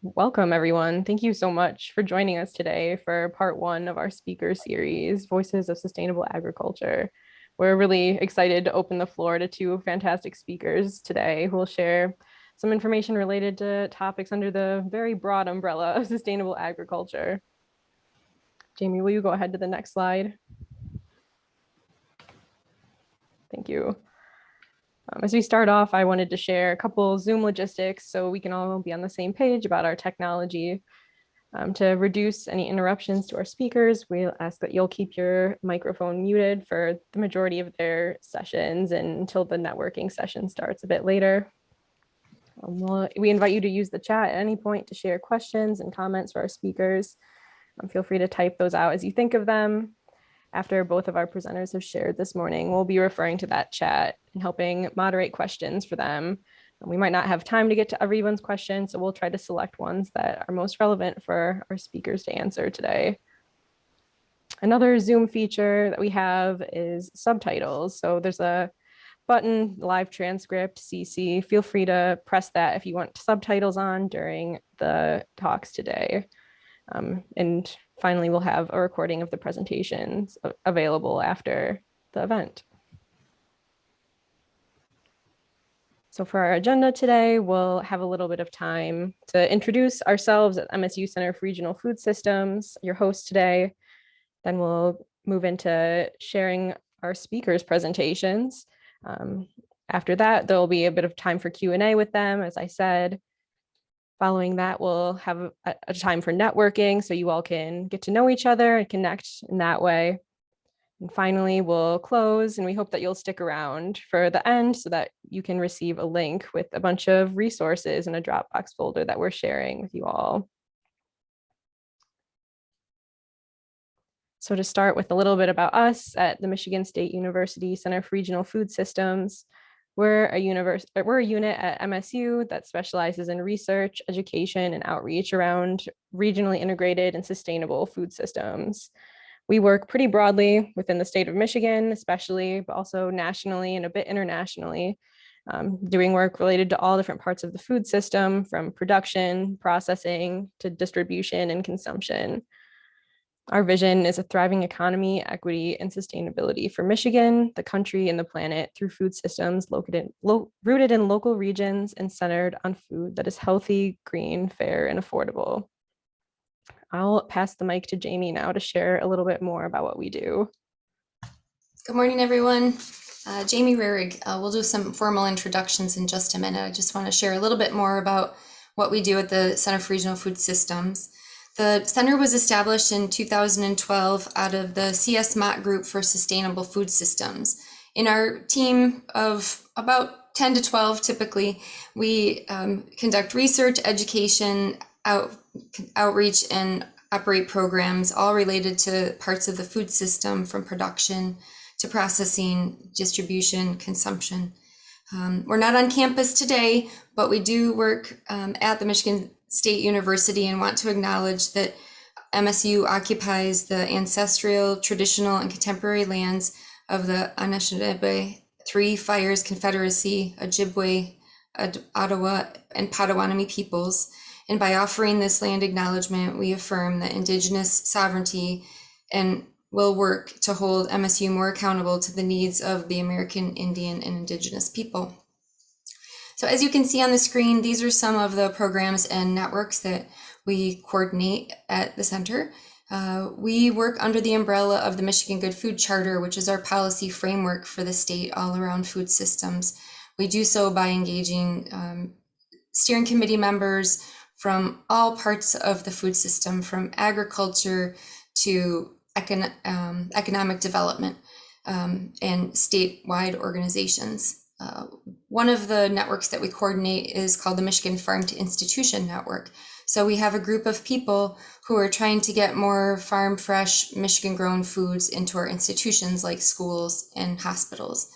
Welcome, everyone. Thank you so much for joining us today for part one of our speaker series, Voices of Sustainable Agriculture. We're really excited to open the floor to two fantastic speakers today who will share some information related to topics under the very broad umbrella of sustainable agriculture. Jamie, will you go ahead to the next slide? Thank you. As we start off, I wanted to share a couple Zoom logistics so we can all be on the same page about our technology. To reduce any interruptions to our speakers, we'll ask that you'll keep your microphone muted for the majority of their sessions and until the networking session starts a bit later. We invite you to use the chat at any point to share questions and comments for our speakers. Feel free to type those out as you think of them. After both of our presenters have shared this morning, we'll be referring to that chat and helping moderate questions for them. We might not have time to get to everyone's question, so we'll try to select ones that are most relevant for our speakers to answer today. Another Zoom feature that we have is subtitles. So there's a button, live transcript, CC. Feel free to press that if you want subtitles on during the talks today. And finally, we'll have a recording of the presentations available after the event. So for our agenda today, we'll have a little bit of time to introduce ourselves at MSU Center for Regional Food Systems, your host today. Then we'll move into sharing our speakers' presentations. After that, there'll be a bit of time for Q&A with them, as I said. Following that, we'll have a time for networking so you all can get to know each other and connect in that way. And finally, we'll close, and we hope that you'll stick around for the end so that you can receive a link with a bunch of resources in a Dropbox folder that we're sharing with you all. So to start with a little bit about us at the Michigan State University Center for Regional Food Systems, we're a unit at MSU that specializes in research, education, and outreach around regionally integrated and sustainable food systems. We work pretty broadly within the state of Michigan, especially, but also nationally and a bit internationally, doing work related to all different parts of the food system, from production, processing, to distribution and consumption. Our vision is a thriving economy, equity, and sustainability for Michigan, the country, and the planet through food systems rooted in local regions and centered on food that is healthy, green, fair, and affordable. I'll pass the mic to Jamie now to share a little bit more about what we do. Good morning, everyone. Jamie Rarig. We'll do some formal introductions in just a minute. I just want to share a little bit more about what we do at the Center for Regional Food Systems. The center was established in 2012 out of the CS Mott Group for Sustainable Food Systems. In our team of about 10 to 12, typically, we conduct research, education, outreach, and operate programs all related to parts of the food system, from production to processing, distribution, consumption. We're not on campus today, but we do work at the Michigan State University and want to acknowledge that MSU occupies the ancestral, traditional, and contemporary lands of the Anishinaabe, Three Fires Confederacy, Ojibwe, Ottawa, and Potawatomi peoples. And by offering this land acknowledgement, we affirm that Indigenous sovereignty and will work to hold MSU more accountable to the needs of the American Indian and Indigenous people. So as you can see on the screen, these are some of the programs and networks that we coordinate at the center. We work under the umbrella of the Michigan Good Food Charter, which is our policy framework for the state all around food systems. We do so by engaging steering committee members from all parts of the food system, from agriculture to economic development and statewide organizations. One of the networks that we coordinate is called the Michigan Farm to Institution Network. So we have a group of people who are trying to get more farm fresh, Michigan grown foods into our institutions like schools and hospitals.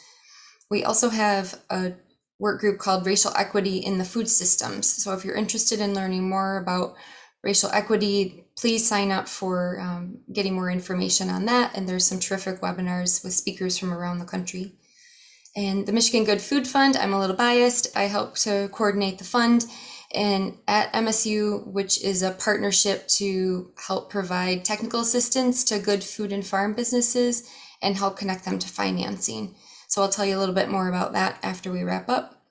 We also have a work group called Racial Equity in the Food Systems. So if you're interested in learning more about racial equity, please sign up for getting more information on that. And there's some terrific webinars with speakers from around the country. And the Michigan Good Food Fund, I'm a little biased. I help to coordinate the fund. And at MSU, which is a partnership to help provide technical assistance to good food and farm businesses and help connect them to financing. So I'll tell you a little bit more about that after we wrap up.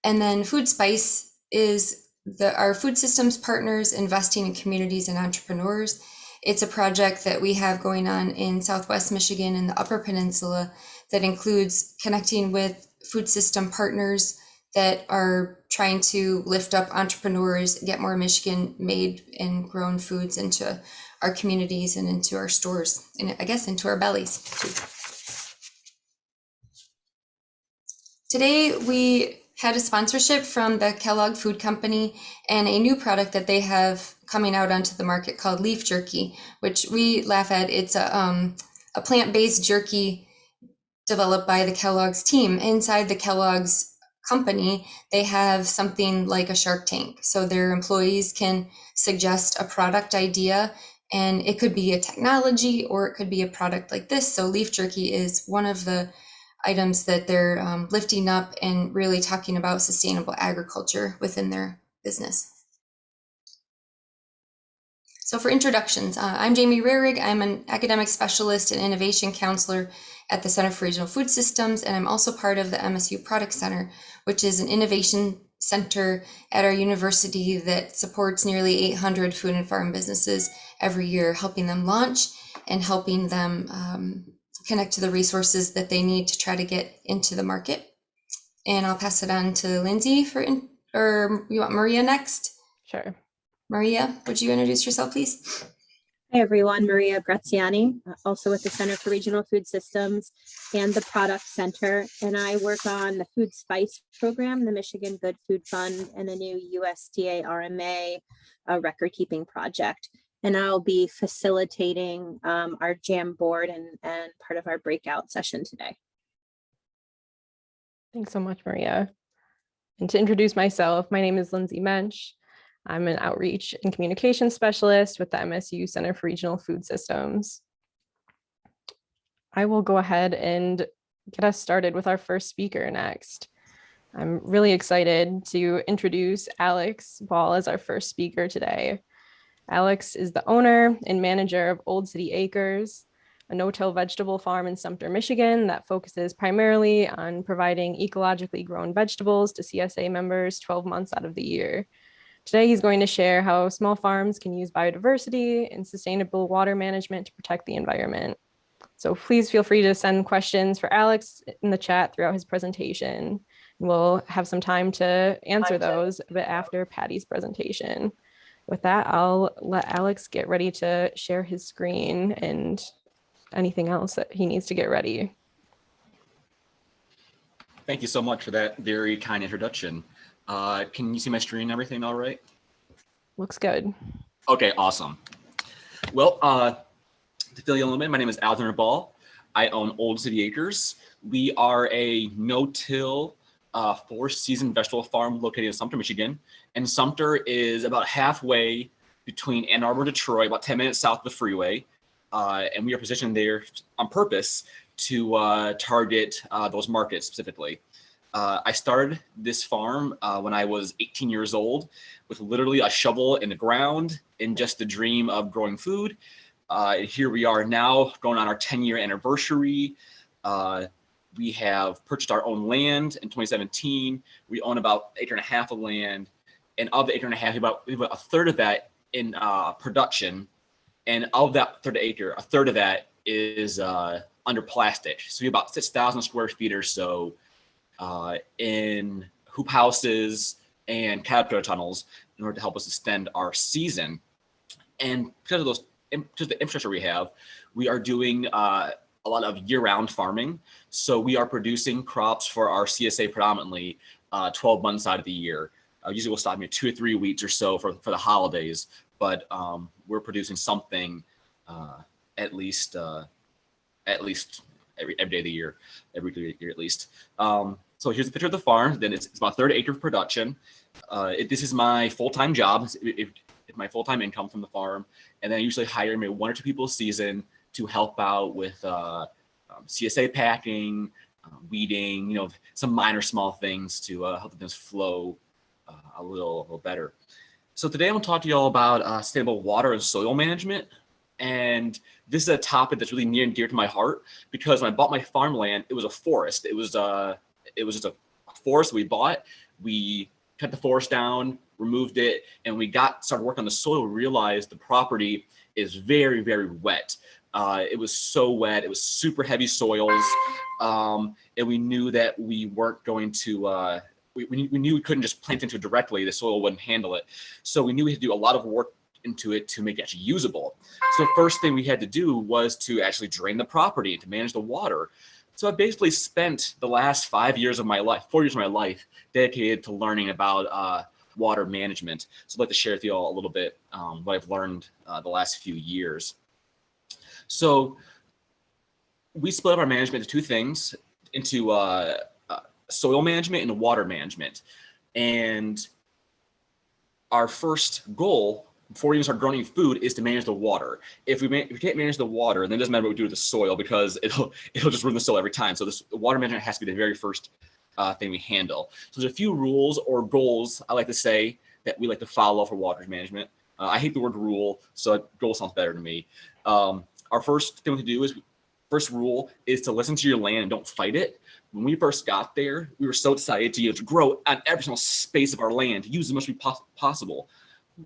And then Food Spice is our food systems partners investing in communities and entrepreneurs. It's a project that we have going on in Southwest Michigan and the Upper Peninsula that includes connecting with food system partners that are trying to lift up entrepreneurs, get more Michigan made and grown foods into our communities and into our stores, and I guess into our bellies too. Today we had a sponsorship from the Kellogg Food Company and a new product that they have coming out onto the market called Leaf Jerky, which we laugh at. It's a plant-based jerky developed by the Kellogg's team. Inside the Kellogg's company, they have something like a Shark Tank. So their employees can suggest a product idea, and it could be a technology or it could be a product like this. So Leaf Jerky is one of the items that they're lifting up and really talking about sustainable agriculture within their business. So for introductions, I'm Jamie Rarig. I'm an academic specialist and innovation counselor at the Center for Regional Food Systems, and I'm also part of the MSU Product Center, which is an innovation center at our university that supports nearly 800 food and farm businesses every year, helping them launch and helping them connect to the resources that they need to try to get into the market. And I'll pass it on to Lindsay or you want Maria next? Sure. Maria, would you introduce yourself, please? Hi, everyone. Maria Graziani, also with the Center for Regional Food Systems and the Product Center. And I work on the Food Spice program, the Michigan Good Food Fund, and the new USDA RMA record keeping project. And I'll be facilitating our Jam board and part of our breakout session today. Thanks so much, Maria. And to introduce myself, my name is Lindsay Mensch. I'm an outreach and communication specialist with the MSU Center for Regional Food Systems. I will go ahead and get us started with our first speaker next. I'm really excited to introduce Alex Ball as our first speaker today. Alex is the owner and manager of Old City Acres, a no-till vegetable farm in Sumter, Michigan that focuses primarily on providing ecologically grown vegetables to CSA members 12 months out of the year. Today, he's going to share how small farms can use biodiversity and sustainable water management to protect the environment. So please feel free to send questions for Alex in the chat throughout his presentation. We'll have some time to answer those a bit after Patty's presentation. With that, I'll let Alex get ready to share his screen and anything else that he needs to get ready. Thank you so much for that very kind introduction. Can you see my screen and everything all right? Looks good. Okay, awesome. Well, to fill you in a little bit, my name is Alexander Ball. I own Old City Acres. We are a no-till four-season vegetable farm located in Sumter, Michigan. And Sumter is about halfway between Ann Arbor and Detroit, about 10 minutes south of the freeway. And we are positioned there on purpose to target those markets specifically. I started this farm when I was 18 years old with literally a shovel in the ground and just the dream of growing food. Here we are now going on our 10-year anniversary. We have purchased our own land in 2017. We own about 1.5 acres of land. And of the 1.5 acres, we have about a third of that in production. And of that third acre, a third of that is under plastic. So we have about 6,000 square feet or so in hoop houses and caterpillar tunnels in order to help us extend our season. And because of the infrastructure we are doing a lot of year-round farming. So we are producing crops for our CSA predominantly 12 months out of the year. Usually we'll stop maybe 2 or 3 weeks or so for the holidays, but we're producing something at least every day of the year, every year at least. So here's a picture of the farm. Then it's about 30 acre of production. This is my full-time job. It's my full-time income from the farm. And then I usually hire maybe 1 or 2 people a season to help out with CSA packing, weeding, some minor small things to help the business flow a little better. So today I'm going to talk to you all about sustainable water and soil management. And this is a topic that's really near and dear to my heart because when I bought my farmland, it was a forest. It was just a forest we bought. We cut the forest down, removed it, and we started working on the soil. We realized the property is very, very wet. It was so wet. It was super heavy soils, and we knew that we weren't going to. We knew we couldn't just plant into it directly. The soil wouldn't handle it. So we knew we had to do a lot of work into it to make it actually usable. So the first thing we had to do was to actually drain the property and to manage the water. So I basically spent the last 4 years of my life dedicated to learning about water management. So I'd like to share with you all a little bit what I've learned the last few years. So we split up our management into two things, into soil management and water management. And our first goal before we even start growing food is to manage the water. If we can't manage the water, then it doesn't matter what we do with the soil because it'll just ruin the soil every time. So this water management has to be the very first thing we handle. So there's a few rules or goals I like to say that we like to follow for water management. I hate the word rule, so goal sounds better to me. Our first thing to do is first rule is to listen to your land and don't fight it. When we first got there, we were so excited to grow on every single space of our land, to use as much as possible.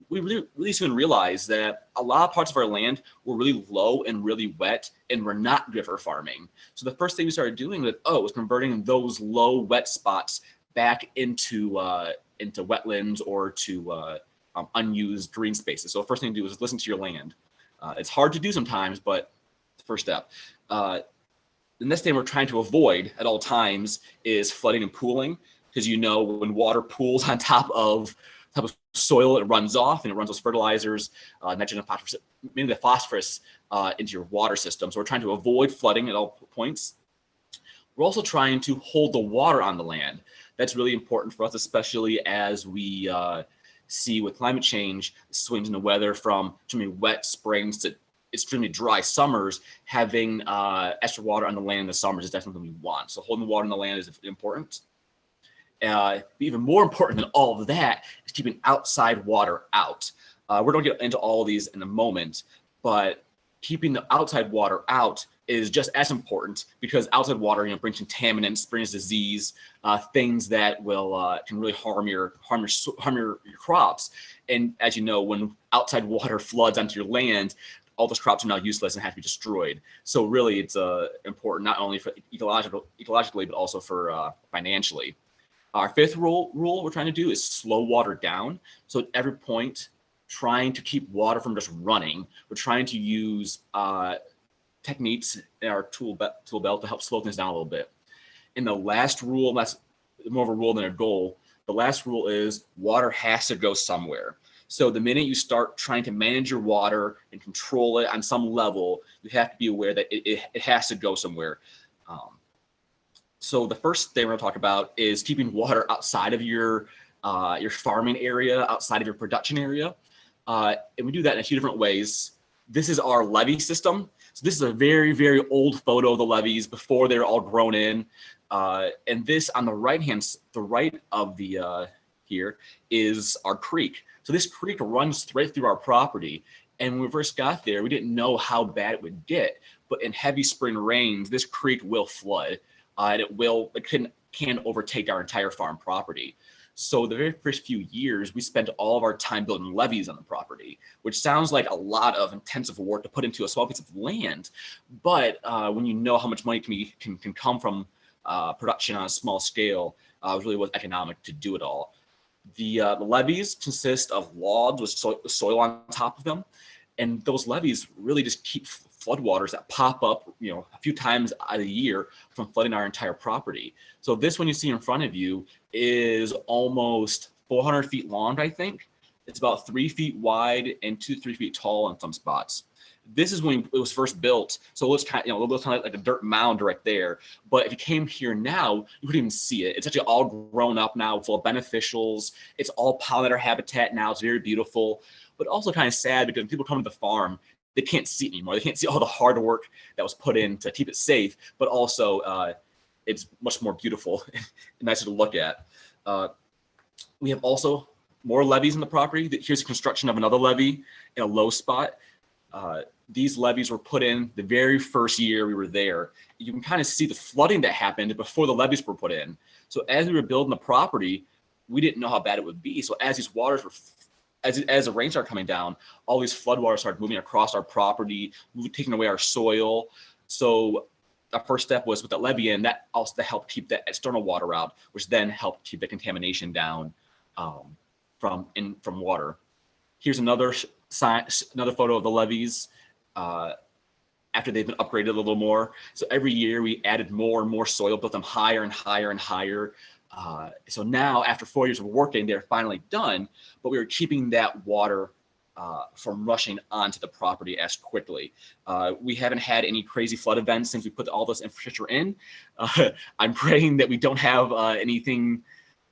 We really soon realized that a lot of parts of our land were really low and really wet and were not good for farming. So the first thing we started doing was converting those low wet spots back into wetlands or to unused green spaces. So the first thing to do is listen to your land. It's hard to do sometimes, but the first step. The next thing we're trying to avoid at all times is flooding and pooling, because when water pools on top of soil, it runs off and it runs those fertilizers, nitrogen and phosphorus, mainly the phosphorus, into your water system. So we're trying to avoid flooding at all points. We're also trying to hold the water on the land. That's really important for us, especially as we see with climate change, swings in the weather from extremely wet springs to extremely dry summers. Having extra water on the land in the summers is definitely something we want. So holding the water on the land is important. Even more important than all of that is keeping outside water out. We're going to get into all of these in a moment, but keeping the outside water out is just as important because outside water, brings contaminants, brings disease, things that will can really harm your crops. And as you know, when outside water floods onto your land, all those crops are now useless and have to be destroyed. So really, it's important not only for ecologically, but also for financially. Our fifth rule we're trying to do is slow water down. So at every point, trying to keep water from just running. We're trying to use techniques in our tool belt to help slow things down a little bit. And the last rule, that's more of a rule than a goal, the last rule is water has to go somewhere. So the minute you start trying to manage your water and control it on some level, you have to be aware that it has to go somewhere. So the first thing we're going to talk about is keeping water outside of your farming area, outside of your production area. And we do that in a few different ways. This is our levee system. So this is a very, very old photo of the levees before they're all grown in. And this on the right of the here is our creek. So this creek runs right through our property. And when we first got there, we didn't know how bad it would get. But in heavy spring rains, this creek will flood. And it can overtake our entire farm property. So the very first few years, we spent all of our time building levees on the property, which sounds like a lot of intensive work to put into a small piece of land. But when you know how much money can come from production on a small scale, it really was economic to do it all. The levees consist of logs with soil on top of them. And those levees really just keep floodwaters that pop up, a few times a year from flooding our entire property. So this one you see in front of you is almost 400 feet long, I think. It's about 3 feet wide and 2 to 3 feet tall in some spots. This is when it was first built, so it looks kind of like a dirt mound right there. But if you came here now, you wouldn't even see it. It's actually all grown up now, full of beneficials. It's all pollinator habitat now. It's very beautiful, but also kind of sad because when people come to the farm, they can't see it anymore. They can't see all the hard work that was put in to keep it safe, but also it's much more beautiful and nicer to look at. We have also more levees in the property. Here's a construction of another levee in a low spot. These levees were put in the very first year we were there. You can kind of see the flooding that happened before the levees were put in. So as we were building the property, we didn't know how bad it would be. So as these waters were, as the rain started coming down, all these floodwaters started moving across our property, taking away our soil. So our first step was with the levee in, that also helped keep that external water out, which then helped keep the contamination down from water. Here's another photo of the levees after they've been upgraded a little more. So every year we added more and more soil, built them higher and higher and higher. So now after 4 years of working, they're finally done, but we were keeping that water from rushing onto the property as quickly. We haven't had any crazy flood events since we put all this infrastructure in. I'm praying that we don't have anything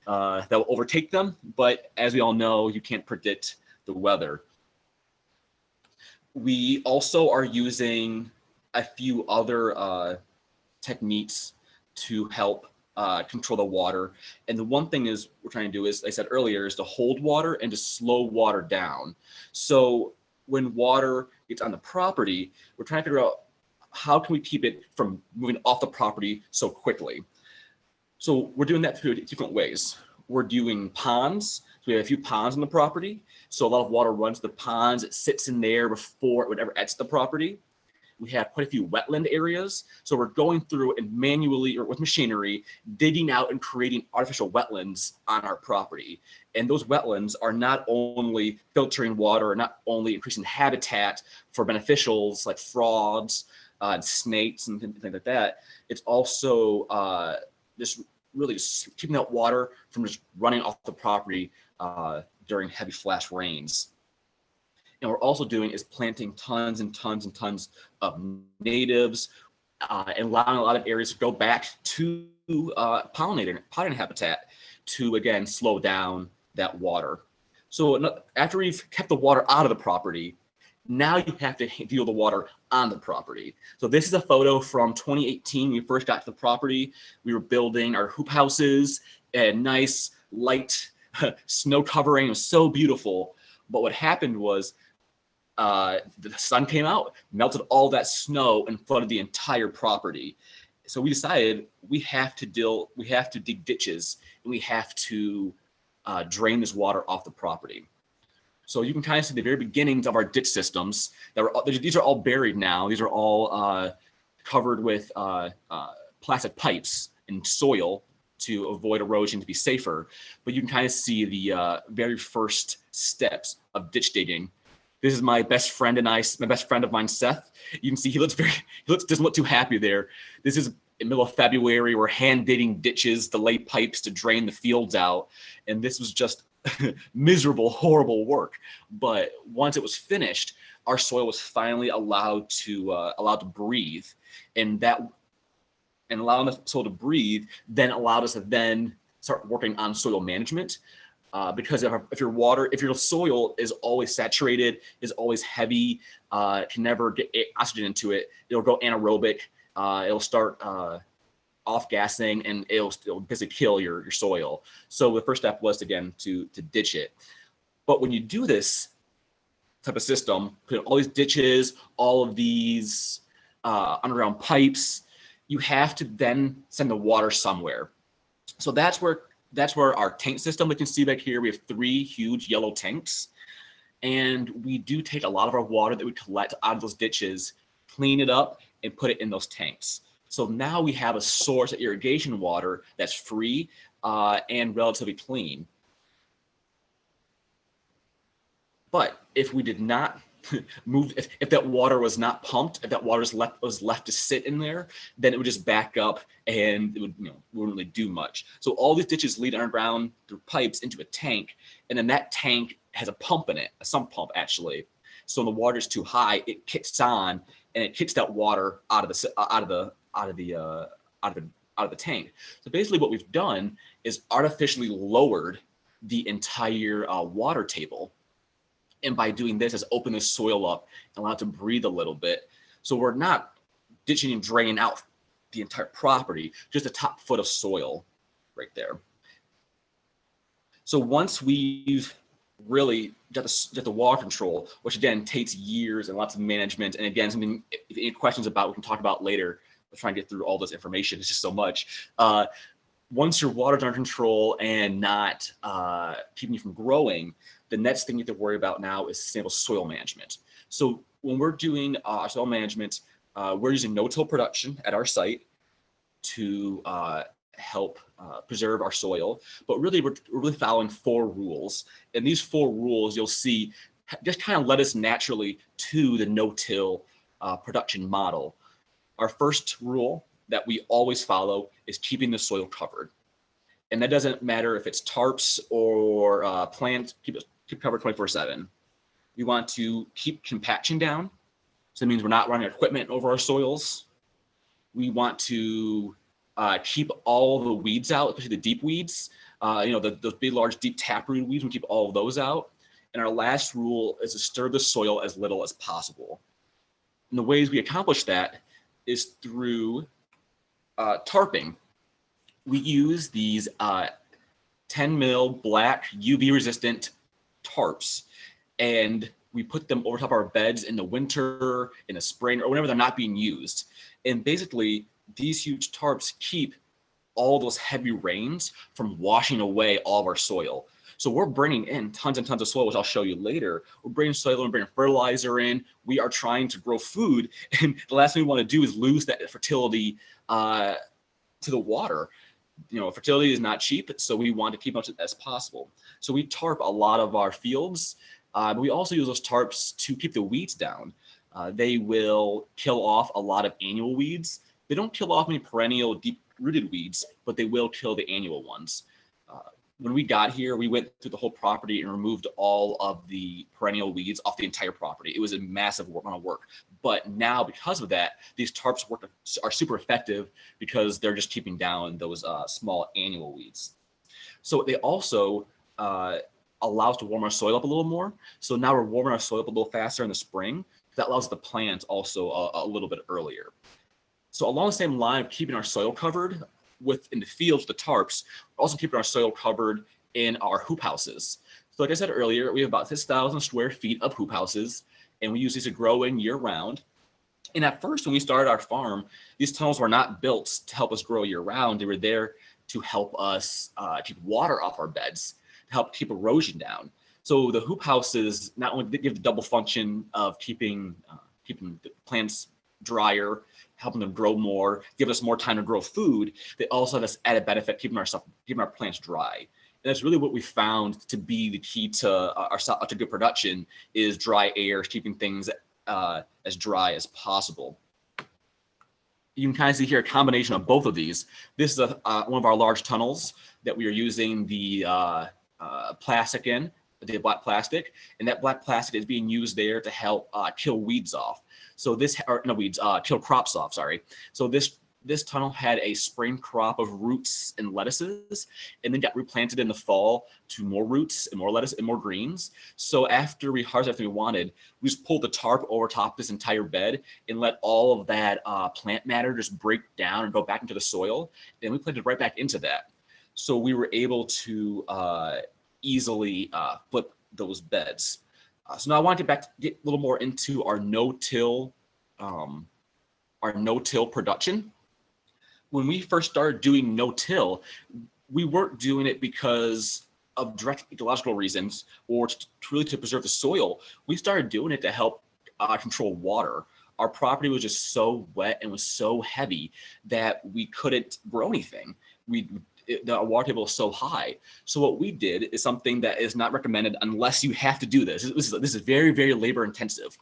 that will overtake them, but as we all know, you can't predict the weather. We also are using a few other techniques to help control the water. And the one thing is we're trying to do is, I said earlier, is to hold water and to slow water down. So when water gets on the property, we're trying to figure out how can we keep it from moving off the property so quickly. So we're doing that through different ways. We're doing ponds. So we have a few ponds on the property. So a lot of water runs to the ponds. It sits in there before it would ever exit the property. We have quite a few wetland areas. So we're going through and manually or with machinery, digging out and creating artificial wetlands on our property. And those wetlands are not only filtering water, not only increasing habitat for beneficials like frogs and snakes and things like that. It's also just really just keeping that water from just running off the property during heavy flash rains. And what we're also doing is planting tons and tons and tons of natives and allowing a lot of areas to go back to pollinating habitat to, again, slow down that water. So after we've kept the water out of the property, now you have to deal the water on the property. So this is a photo from 2018. When we first got to the property. We were building our hoop houses and nice light snow covering. It was so beautiful. But what happened was the sun came out, melted all that snow and flooded the entire property. So we decided we have to dig ditches and we have to drain this water off the property. So you can kind of see the very beginnings of our ditch systems. These are all buried now. These are all covered with plastic pipes and soil to avoid erosion, to be safer. But you can kind of see the very first steps of ditch digging. This is my best friend and my best friend of mine, Seth. You can see he doesn't look too happy there. This is in the middle of February. We're hand digging ditches to lay pipes to drain the fields out. And this was just miserable, horrible work. But once it was finished, our soil was finally allowed to breathe, and allowing the soil to breathe then allowed us to then start working on soil management. Because if your soil is always saturated, is always heavy, can never get oxygen into it, it'll go anaerobic. It'll start off gassing, and it'll basically kill your soil. So the first step was, again, to ditch it. But when you do this type of system, put all these ditches, all of these underground pipes, you have to then send the water somewhere. So that's where our tank system, we can see back here, we have 3 huge yellow tanks. And we do take a lot of our water that we collect out of those ditches, clean it up, and put it in those tanks. So now we have a source of irrigation water that's free and relatively clean. But if we did not move, if that water was not pumped, if that water was left to sit in there, then it would just back up and it wouldn't really do much. So all these ditches lead underground through pipes into a tank, and then that tank has a pump in it, a sump pump actually. So when the water's too high, it kicks on and it kicks that water out of the tank. So basically what we've done is artificially lowered the entire water table. And by doing this, has opened the soil up and allowed it to breathe a little bit. So we're not ditching and draining out the entire property, just a top foot of soil right there. So once we've really got the water control, which again takes years and lots of management, and again, something if any questions about we can talk about later. We're trying to get through all this information. It's just so much. Once your water's under control and not keeping you from growing, the next thing you have to worry about now is sustainable soil management. So when we're doing soil management, we're using no-till production at our site to help preserve our soil. But really, we're really following 4 rules. And these 4 rules you'll see just kind of led us naturally to the no-till production model. Our first rule that we always follow is keeping the soil covered. And that doesn't matter if it's tarps or plants, keep covered 24/7. We want to keep compaction down. So that means we're not running equipment over our soils. We want to keep all the weeds out, especially the deep weeds. Those big, large, deep taproot weeds, we keep all of those out. And our last rule is to stir the soil as little as possible. And the ways we accomplish that is through tarping. We use these 10 mil black UV resistant tarps, and we put them over top of our beds in the winter, in the spring, or whenever they're not being used. And basically, these huge tarps keep all those heavy rains from washing away all of our soil. So we're bringing in tons and tons of soil, which I'll show you later. We're bringing soil and bringing fertilizer in. We are trying to grow food. And the last thing we want to do is lose that fertility to the water. Fertility is not cheap, so we want to keep as much as possible. So we tarp a lot of our fields, but we also use those tarps to keep the weeds down. They will kill off a lot of annual weeds. They don't kill off any perennial deep-rooted weeds, but they will kill the annual ones. When we got here, we went through the whole property and removed all of the perennial weeds off the entire property. It was a massive amount of work. But now, because of that, these tarps are super effective because they're just keeping down those small annual weeds. So they also allow us to warm our soil up a little more. So now we're warming our soil up a little faster in the spring. That allows the plants also a little bit earlier. So along the same line of keeping our soil covered in the fields, the tarps, we're also keeping our soil covered in our hoop houses. So like I said earlier, we have about 6,000 square feet of hoop houses, and we use these to grow in year round. And at first, when we started our farm, these tunnels were not built to help us grow year round. They were there to help us keep water off our beds, to help keep erosion down. So the hoop houses not only give the double function of keeping the plants drier, helping them grow more, give us more time to grow food, they also have this added benefit, keeping our plants dry. And that's really what we found to be the key to good production is dry air, keeping things as dry as possible. You can kind of see here a combination of both of these. This is one of our large tunnels that we are using the plastic in, the black plastic, and that black plastic is being used there to help kill weeds off. So kill crops off, sorry. So this tunnel had a spring crop of roots and lettuces, and then got replanted in the fall to more roots and more lettuce and more greens. So after we harvested everything we wanted, we just pulled the tarp over top this entire bed and let all of that plant matter just break down and go back into the soil. And we planted right back into that. So we were able to easily flip those beds. So now I want to get a little more into our no-till production. When we first started doing no-till, we weren't doing it because of direct ecological reasons or really to preserve the soil. We started doing it to help control water. Our property was just so wet and was so heavy that we couldn't grow anything. The water table is so high. So what we did is something that is not recommended unless you have to do this. This is very, very labor intensive.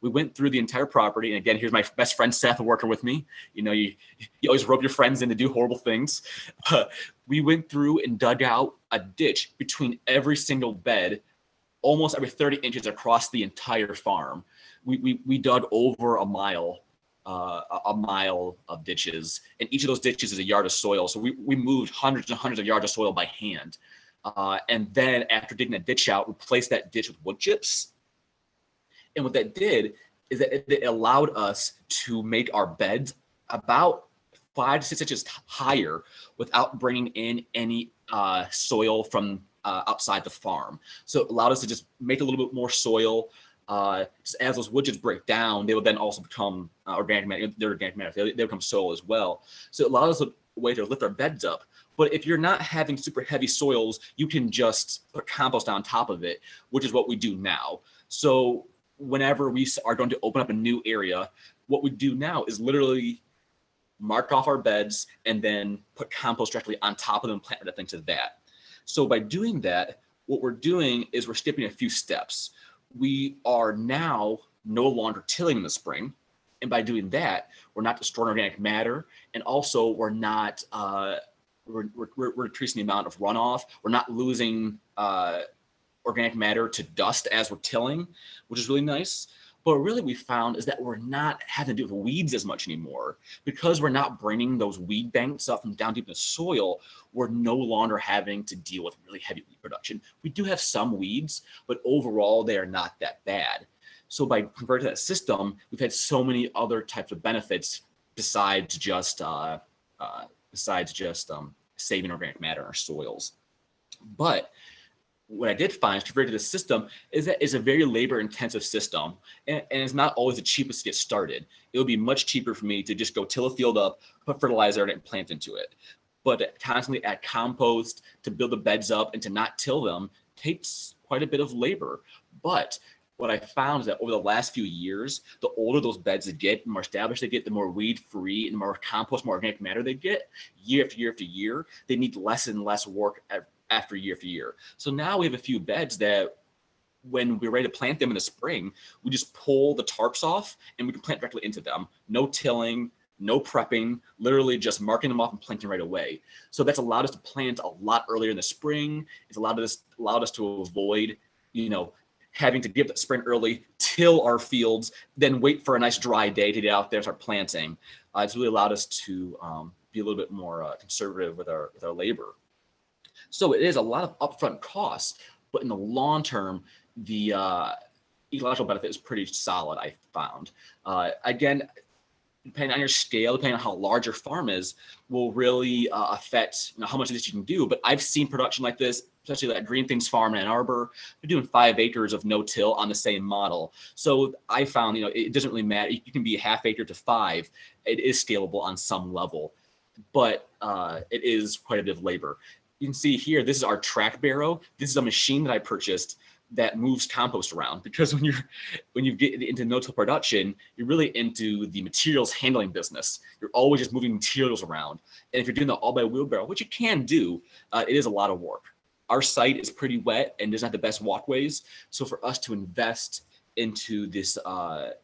We went through the entire property. And again, here's my best friend, Seth, working with me. You always rope your friends in to do horrible things. We went through and dug out a ditch between every single bed, almost every 30 inches across the entire farm. We dug over a mile of ditches, and each of those ditches is a yard of soil. So we moved hundreds and hundreds of yards of soil by hand. And then after digging that ditch out, replaced that ditch with wood chips. And what that did is that it allowed us to make our beds about 5 to 6 inches higher without bringing in any soil from outside the farm. So it allowed us to just make a little bit more soil. Just as those wood chips break down, they will then also become organic matter. They're organic matter. They become soil as well. So it allows us a way to lift our beds up. But if you're not having super heavy soils, you can just put compost on top of it, which is what we do now. So whenever we are going to open up a new area, what we do now is literally mark off our beds and then put compost directly on top of them, plant that thing to that. So by doing that, what we're doing is we're skipping a few steps. We are now no longer tilling in the spring. And by doing that, we're not destroying organic matter. And also we're not, we're decreasing the amount of runoff. We're not losing organic matter to dust as we're tilling, which is really nice. But really we found is that we're not having to do with weeds as much anymore. Because we're not bringing those weed banks up from down deep in the soil, we're no longer having to deal with really heavy weed production. We do have some weeds, but overall they are not that bad. So by converting to that system, we've had so many other types of benefits besides just saving organic matter in our soils. But what I did find is converted to the system is that it's a very labor intensive system and it's not always the cheapest to get started. It would be much cheaper for me to just go till a field up, put fertilizer in it and plant into it. But to constantly add compost, to build the beds up and to not till them takes quite a bit of labor. But what I found is that over the last few years, the older those beds get, the more established they get, the more weed free and the more compost, more organic matter they get, year after year after year, they need less and less work after year after year. So now we have a few beds that when we're ready to plant them in the spring, we just pull the tarps off and we can plant directly into them. No tilling, no prepping, literally just marking them off and planting right away. So that's allowed us to plant a lot earlier in the spring. It's allowed us to avoid, having to give the spring early, till our fields, then wait for a nice dry day to get out there and start planting. It's really allowed us to be a little bit more conservative with our labor. So it is a lot of upfront costs, but in the long term, the ecological benefit is pretty solid, I found. Again, depending on your scale, depending on how large your farm is, will really affect how much of this you can do. But I've seen production like this, especially at Green Things Farm in Ann Arbor. They're doing 5 acres of no-till on the same model. So I found, it doesn't really matter. You can be a half acre to 5. It is scalable on some level, but it is quite a bit of labor. You can see here, this is our track barrow. This is a machine that I purchased that moves compost around, because when you get into no-till production, you're really into the materials handling business. You're always just moving materials around. And if you're doing that all by wheelbarrow, which you can do, it is a lot of work. Our site is pretty wet and doesn't have the best walkways. So for us to invest into this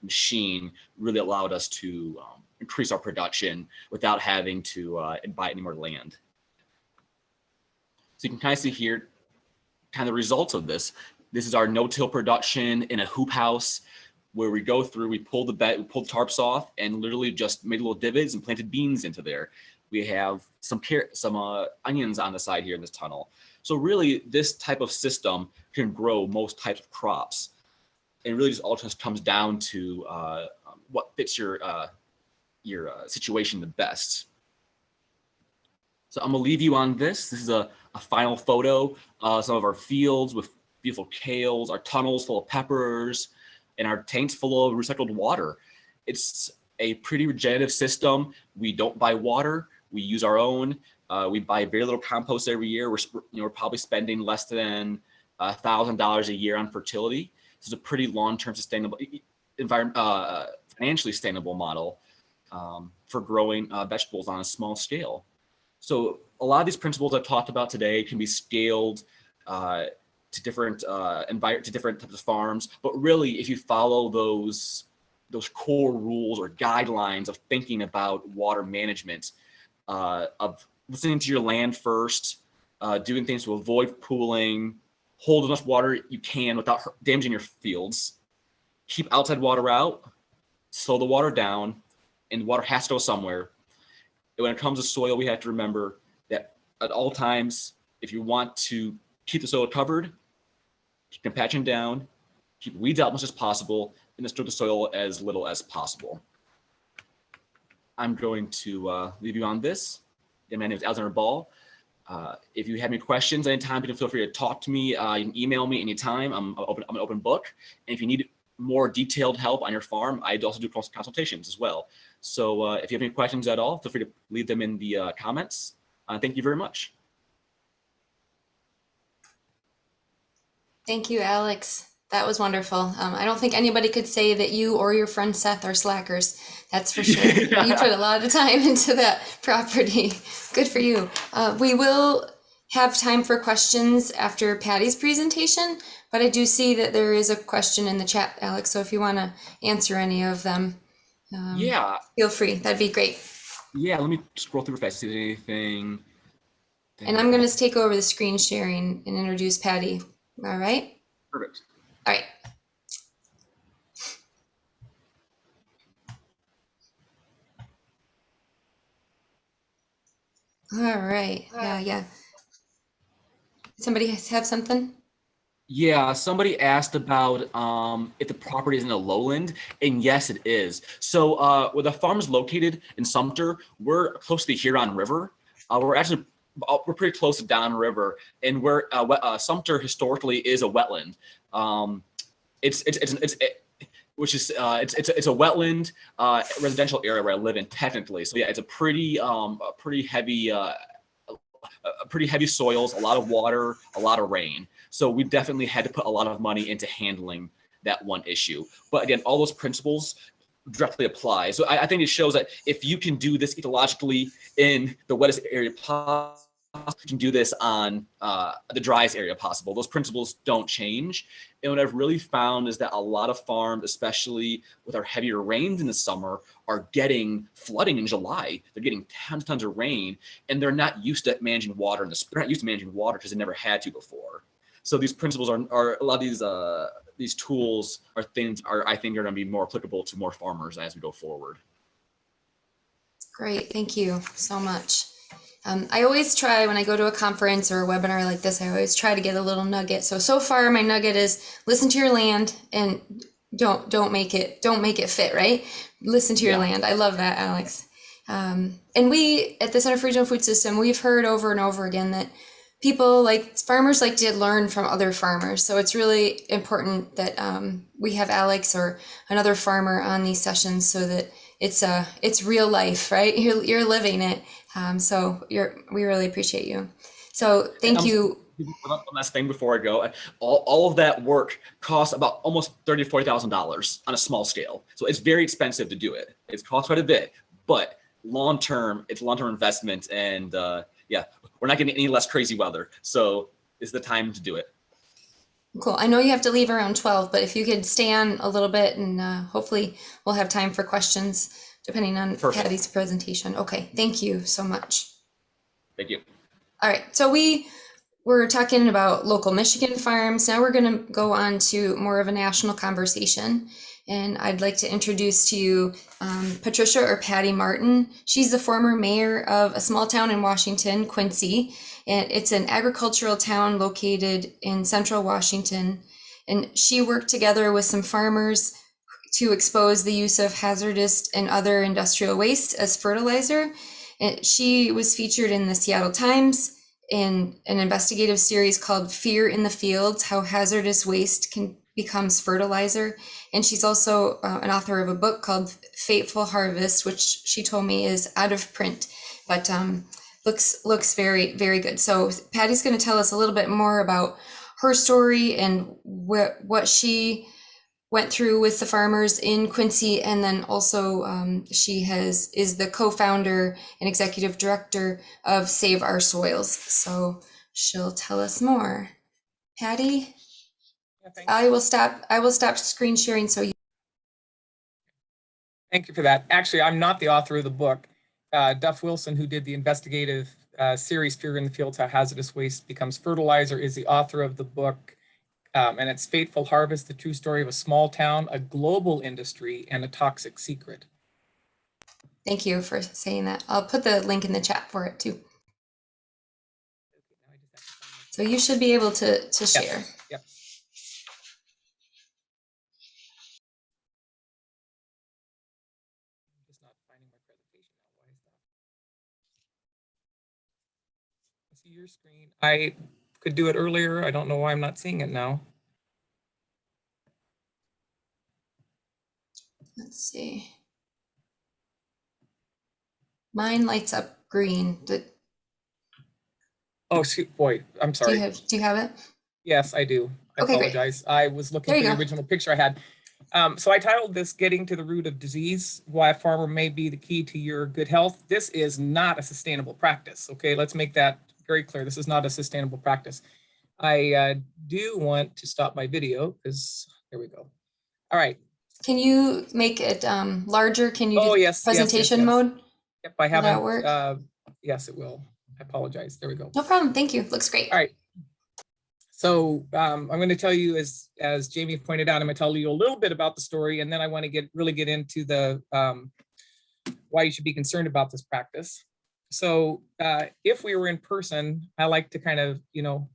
machine really allowed us to increase our production without having to buy any more land. So you can kind of see here kind of the results of this. This is our no-till production in a hoop house where we go through, we pull the tarps off and literally just made little divots and planted beans into there. We have some onions on the side here in this tunnel. So really this type of system can grow most types of crops. And really just all just comes down to what fits your situation the best. So I'm gonna leave you on this. This is a final photo of some of our fields with beautiful kales, our tunnels full of peppers, and our tanks full of recycled water. It's a pretty regenerative system. We don't buy water, we use our own. We buy very little compost every year. We're probably spending less than $1,000 a year on fertility. This is a pretty long-term sustainable, financially sustainable model for growing vegetables on a small scale. So a lot of these principles I've talked about today can be scaled to different types of farms, but really if you follow those core rules or guidelines of thinking about water management, of listening to your land first, doing things to avoid pooling, hold as much water you can without damaging your fields, keep outside water out, slow the water down, and the water has to go somewhere. And when it comes to soil, we have to remember that at all times, if you want to keep the soil covered, keep compaction down, keep weeds out as much as possible, and disturb the soil as little as possible. I'm going to leave you on this. Again, my name is Alexander Ball. If you have any questions anytime, you can feel free to talk to me. You can email me anytime. I'm an open book. And if you need more detailed help on your farm, I also do consultations as well. So if you have any questions at all, feel free to leave them in the comments. Thank you very much. Thank you, Alex. That was wonderful. I don't think anybody could say that you or your friend Seth are slackers. That's for sure. You put a lot of time into that property. Good for you. We will have time for questions after Patty's presentation, but I do see that there is a question in the chat, Alex. So if you want to answer any of them, Yeah. feel free. That'd be great. Yeah, let me scroll through if I see anything. And I'm going to take over the screen sharing and introduce Patty. All right? Perfect. All right. All right. Yeah. Somebody have something? Yeah, somebody asked about if the property is in a lowland, and yes, it is. So where the farm is located in Sumter, we're close to the Huron River. We're pretty close to downriver, and where Sumter historically is a wetland. It's a wetland residential area where I live in technically. So yeah, it's a pretty heavy soils, a lot of water, a lot of rain. So we definitely had to put a lot of money into handling that one issue. But again, all those principles directly apply. So I think it shows that if you can do this ecologically in the wettest area possible, you can do this on the driest area possible. Those principles don't change. And what I've really found is that a lot of farms, especially with our heavier rains in the summer, are getting flooding in July. They're getting tons of rain, and they're not used to managing water in the spring. They're not used to managing water because they never had to before. So these principles are a lot of these tools are things I think are going to be more applicable to more farmers as we go forward. Great, thank you so much. I always try when I go to a conference or a webinar like this, I always try to get a little nugget. So far my nugget is listen to your land and don't make it fit, right? Listen to your land. I love that, Alex. And we at the Center for Regional Food System, we've heard over and over again that farmers like to learn from other farmers. So it's really important that we have Alex or another farmer on these sessions so that it's real life, right? You're living it. So we really appreciate you. So thank you. One last thing before I go, all of that work costs about almost $30,000 to $40,000 on a small scale. So it's very expensive to do it. It's cost quite a bit, but long-term, it's a long-term investment. And yeah, we're not getting any less crazy weather. So it's the time to do it. Cool. I know you have to leave around 12, but if you could stay on a little bit and hopefully we'll have time for questions depending on Patty's presentation. Okay. Thank you so much. Thank you. All right. So we're talking about local Michigan farms. Now we're going to go on to more of a national conversation. And I'd like to introduce to you Patricia or Patty Martin. She's the former mayor of a small town in Washington, Quincy. And it's an agricultural town located in central Washington. And she worked together with some farmers to expose the use of hazardous and other industrial waste as fertilizer. And she was featured in the Seattle Times in an investigative series called Fear in the Fields, How Hazardous Waste Becomes Fertilizer. And she's also an author of a book called Fateful Harvest, which she told me is out of print, but looks very, very good. So Patty's going to tell us a little bit more about her story and what she went through with the farmers in Quincy. And then also she is the co-founder and executive director of Save Our Soils. So she'll tell us more. Patty? Yeah, I will stop screen sharing so you. Thank you for that. Actually, I'm not the author of the book. Duff Wilson, who did the investigative series Fear in the Fields, How Hazardous Waste Becomes Fertilizer, is the author of the book. And it's Fateful Harvest, the true story of a small town, a global industry, and a toxic secret. Thank you for saying that. I'll put the link in the chat for it too. So you should be able to share. Yep. I'm just not finding my presentation now. Why is that? see your screen. I could do it earlier. I don't know why I'm not seeing it now. Let's see. Mine lights up green. Oh, shoot, boy, I'm sorry. Do you have it? Yes, I do. I Okay, great. apologize. I was looking There for you the go. original picture I had. So I titled this Getting to the Root of Disease, Why a Farmer May Be the Key to Your Good Health. This is not a sustainable practice. Okay, let's make that very clear. This is not a sustainable practice. I do want to stop my video because there we go. All right. Can you make it larger? Can you Oh, do yes, presentation yes. mode? Yep, I Will haven't. that work? Yes, it will. I apologize. There we go. No problem. Thank you. Looks great. All right. So I'm going to tell you, as Jamie pointed out, I'm going to tell you a little bit about the story, and then I want to really get into the why you should be concerned about this practice. So if we were in person, I like to kind of,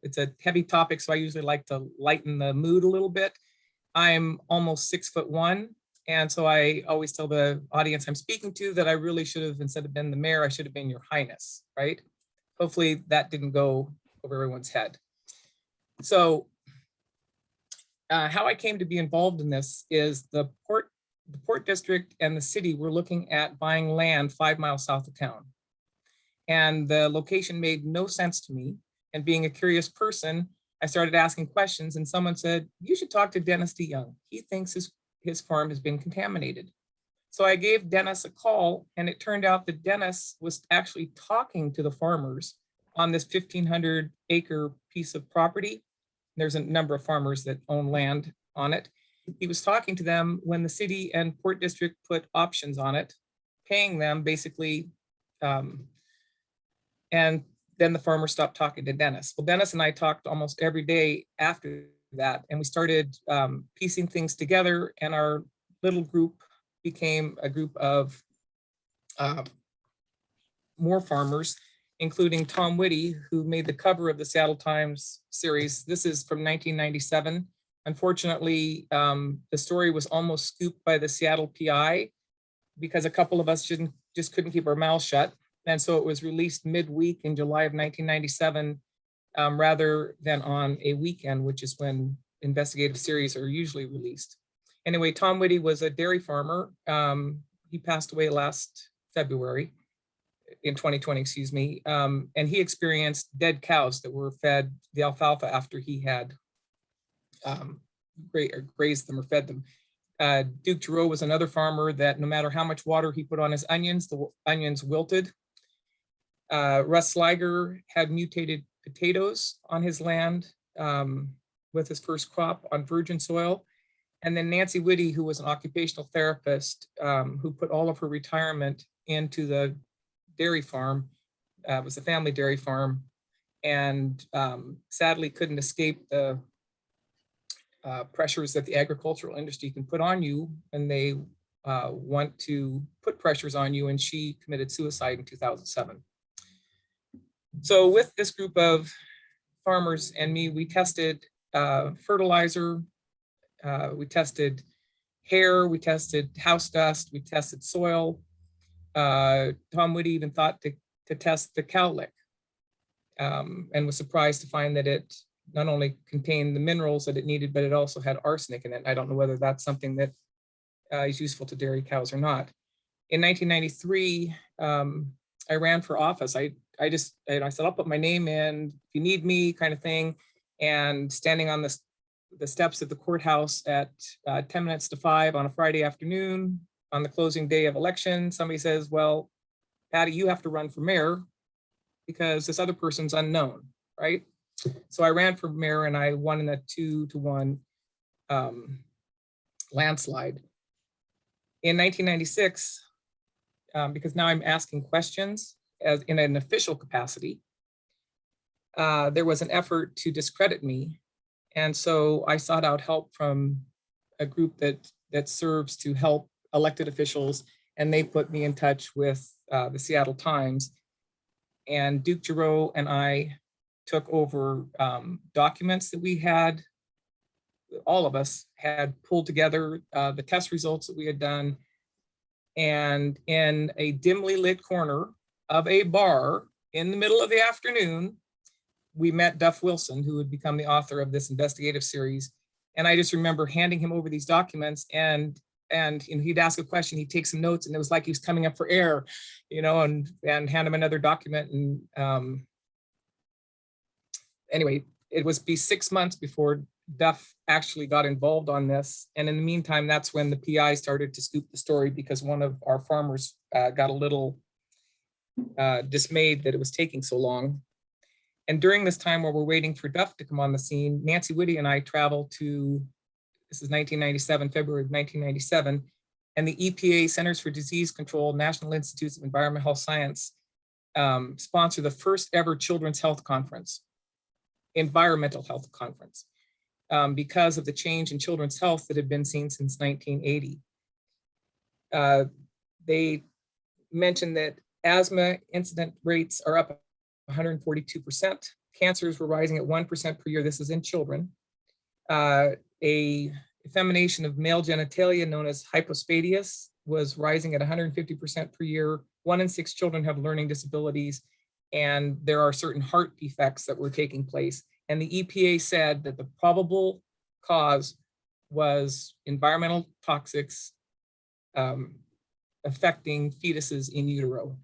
it's a heavy topic, so I usually like to lighten the mood a little bit. I'm almost 6'1", and so I always tell the audience I'm speaking to that I really should have, instead of been the mayor, I should have been your highness, right? Hopefully that didn't go over everyone's head. So how I came to be involved in this is the port district and the city were looking at buying land 5 miles south of town. And the location made no sense to me. And being a curious person, I started asking questions, and someone said, you should talk to Dennis DeYoung. He thinks his farm has been contaminated. So I gave Dennis a call, and it turned out that Dennis was actually talking to the farmers on this 1,500 acre piece of property. There's a number of farmers that own land on it. He was talking to them when the city and Port District put options on it, paying them basically, and then the farmer stopped talking to Dennis. Well, Dennis and I talked almost every day after that, and we started piecing things together, and our little group became a group of more farmers, including Tom Whitty, who made the cover of the Seattle Times series. This is from 1997. Unfortunately, the story was almost scooped by the Seattle PI because a couple of us just couldn't keep our mouths shut. And so it was released midweek in July of 1997, rather than on a weekend, which is when investigative series are usually released. Anyway, Tom Whitty was a dairy farmer. He passed away last February. In 2020, excuse me, and he experienced dead cows that were fed the alfalfa after he had grazed them or fed them. Duke Giroux was another farmer that no matter how much water he put on his onions, the onions wilted. Russ Sliger had mutated potatoes on his land with his first crop on virgin soil. And then Nancy Whitty, who was an occupational therapist, who put all of her retirement into the dairy farm, was a family dairy farm, and sadly couldn't escape the pressures that the agricultural industry can put on you when they want to put pressures on you, and she committed suicide in 2007. So with this group of farmers and me, we tested fertilizer, we tested hair, we tested house dust, we tested soil. Tom Whitty even thought to test the cow lick, and was surprised to find that it not only contained the minerals that it needed, but it also had arsenic in it. I don't know whether that's something that is useful to dairy cows or not. In 1993, I ran for office. I said, I'll put my name in if you need me, kind of thing. And standing on the steps of the courthouse at 10 minutes to 5 on a Friday afternoon, on the closing day of election, somebody says, well, Patty, you have to run for mayor because this other person's unknown, right? So I ran for mayor and I won in a 2-to-1 landslide. In 1996, because now I'm asking questions as in an official capacity, there was an effort to discredit me. And so I sought out help from a group that serves to help elected officials, and they put me in touch with the Seattle Times. And Duke Giroux and I took over documents that we had, all of us had pulled together, the test results that we had done. And in a dimly lit corner of a bar in the middle of the afternoon, we met Duff Wilson, who would become the author of this investigative series. And I just remember handing him over these documents, and he'd ask a question, he'd take some notes, and it was like he was coming up for air, and hand him another document. And anyway, it was be 6 months before Duff actually got involved on this. And in the meantime, that's when the PI started to scoop the story, because one of our farmers got a little dismayed that it was taking so long. And during this time while we're waiting for Duff to come on the scene, Nancy Whitty and I traveled to, this is 1997, February of 1997, and the EPA Centers for Disease Control, National Institutes of Environmental Health Science sponsored the first ever Children's Health Conference, Environmental Health Conference, because of the change in children's health that had been seen since 1980. They mentioned that asthma incident rates are up 142%. Cancers were rising at 1% per year. This is in children. A effemination of male genitalia known as hypospadias was rising at 150% per year. 1 in 6 children have learning disabilities, and there are certain heart defects that were taking place. And the EPA said that the probable cause was environmental toxics affecting fetuses in utero.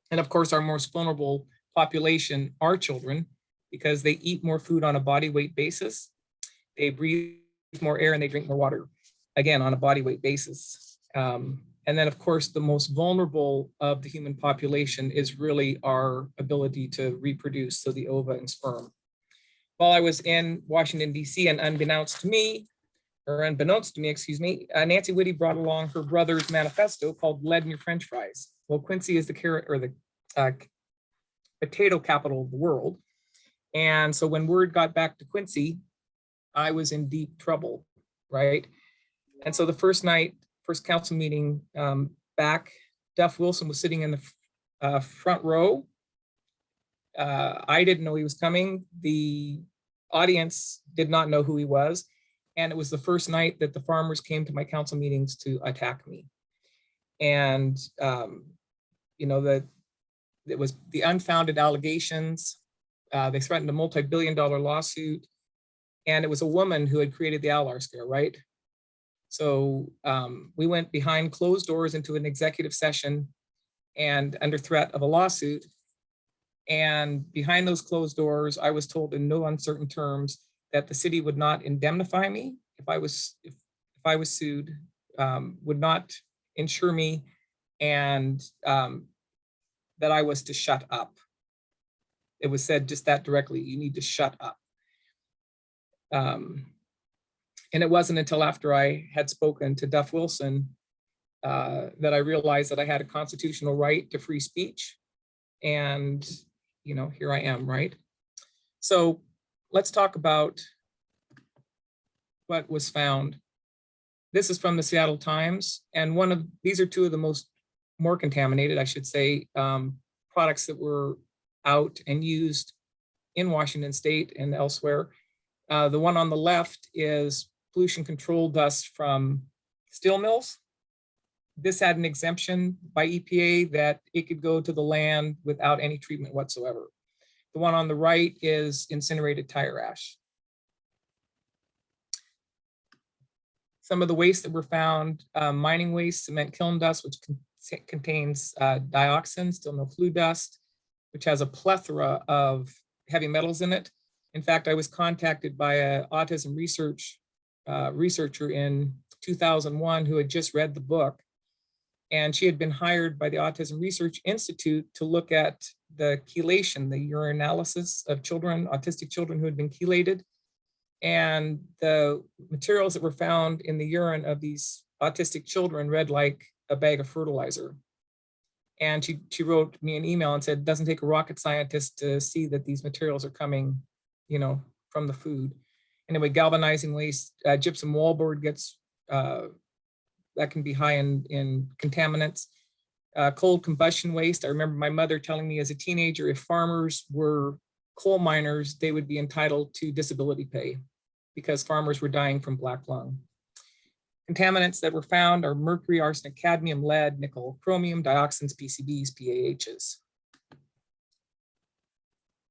And of course, our most vulnerable population are children, because they eat more food on a body weight basis, they breathe more air, and they drink more water, again, on a body weight basis. And then of course, the most vulnerable of the human population is really our ability to reproduce, so the ova and sperm. While I was in Washington, DC, and unbeknownst to me, excuse me, Nancy Whitty brought along her brother's manifesto called Lead in Your French Fries. Well, Quincy is the carrot, or the potato capital of the world. And so when word got back to Quincy, I was in deep trouble, right? And so the first council meeting back, Duff Wilson was sitting in the front row. I didn't know he was coming. The audience did not know who he was. And it was the first night that the farmers came to my council meetings to attack me. And, it was the unfounded allegations. They threatened a multi-billion-dollar lawsuit. And it was a woman who had created the Alar scare, right? So we went behind closed doors into an executive session and under threat of a lawsuit. And behind those closed doors, I was told in no uncertain terms that the city would not indemnify me if I was sued, would not insure me, and that I was to shut up. It was said just that directly, you need to shut up. And it wasn't until after I had spoken to Duff Wilson that I realized that I had a constitutional right to free speech. And, here I am, right? So let's talk about what was found. This is from the Seattle Times. And these are two of the more contaminated, I should say, products that were out and used in Washington State and elsewhere. The one on the left is pollution control dust from steel mills. This had an exemption by EPA that it could go to the land without any treatment whatsoever. The one on the right is incinerated tire ash. Some of the waste that were found, mining waste, cement kiln dust, which contains dioxin, still no flue dust, which has a plethora of heavy metals in it. In fact, I was contacted by an autism researcher in 2001 who had just read the book. And she had been hired by the Autism Research Institute to look at the chelation, the urinalysis of children, autistic children who had been chelated. And the materials that were found in the urine of these autistic children read like a bag of fertilizer. And she wrote me an email and said, it doesn't take a rocket scientist to see that these materials are coming, from the food. Anyway, galvanizing waste, gypsum wallboard gets, that can be high in contaminants. Cold combustion waste. I remember my mother telling me as a teenager, if farmers were coal miners, they would be entitled to disability pay because farmers were dying from black lung. Contaminants that were found are mercury, arsenic, cadmium, lead, nickel, chromium, dioxins, PCBs, PAHs.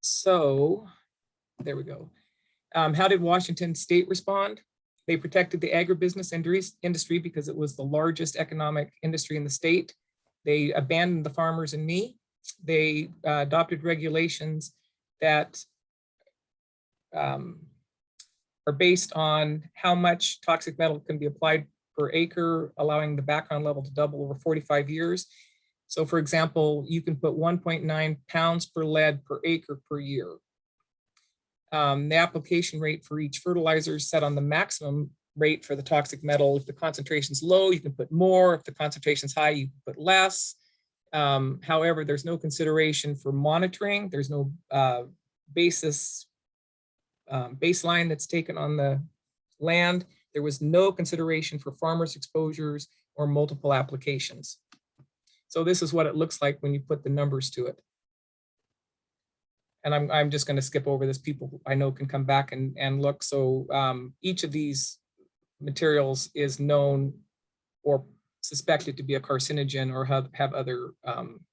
So there we go. How did Washington State respond? They protected the agribusiness industry because it was the largest economic industry in the state. They abandoned the farmers and me. They adopted regulations that are based on how much toxic metal can be applied per acre, allowing the background level to double over 45 years. So for example, you can put 1.9 pounds per lead per acre per year. The application rate for each fertilizer is set on the maximum rate for the toxic metal. If the concentration is low, you can put more. If the concentration is high, you can put less. However, there's no consideration for monitoring. There's no baseline that's taken on the land. There was no consideration for farmers' exposures or multiple applications. So this is what it looks like when you put the numbers to it. And I'm just going to skip over this. People I know can come back and look. So each of these materials is known or suspected to be a carcinogen or have other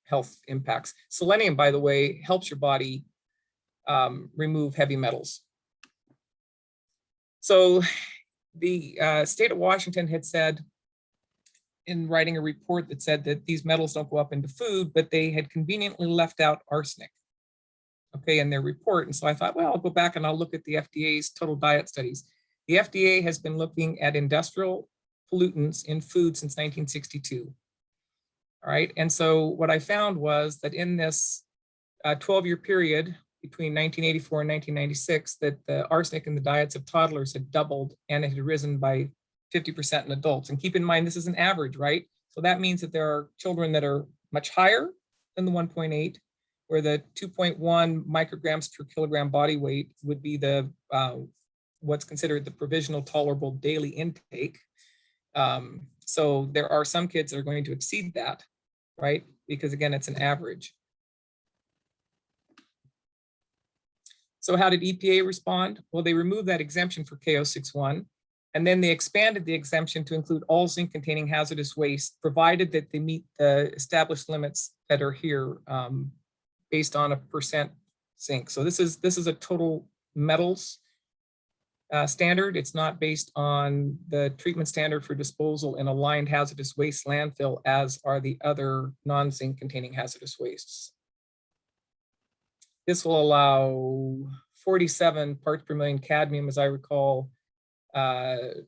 health impacts. Selenium, by the way, helps your body remove heavy metals. So the state of Washington had said in writing a report that said that these metals don't go up into food, but they had conveniently left out arsenic, okay, in their report. And so I thought, well, I'll go back and I'll look at the FDA's total diet studies. The FDA has been looking at industrial pollutants in food since 1962. All right, and so what I found was that in this 12-year period between 1984 and 1996, that the arsenic in the diets of toddlers had doubled and it had risen by 50% in adults. And keep in mind, this is an average, right? So that means that there are children that are much higher than the 1.8, where the 2.1 micrograms per kilogram body weight would be the what's considered the provisional tolerable daily intake. So there are some kids that are going to exceed that, right? Because again, it's an average. So how did EPA respond? Well, they removed that exemption for KO61, and then they expanded the exemption to include all zinc containing hazardous waste, provided that they meet the established limits that are here based on a percent zinc. So this is a total metals standard. It's not based on the treatment standard for disposal in a lined hazardous waste landfill, as are the other non-zinc containing hazardous wastes. This will allow 47 parts per million cadmium, as I recall, 99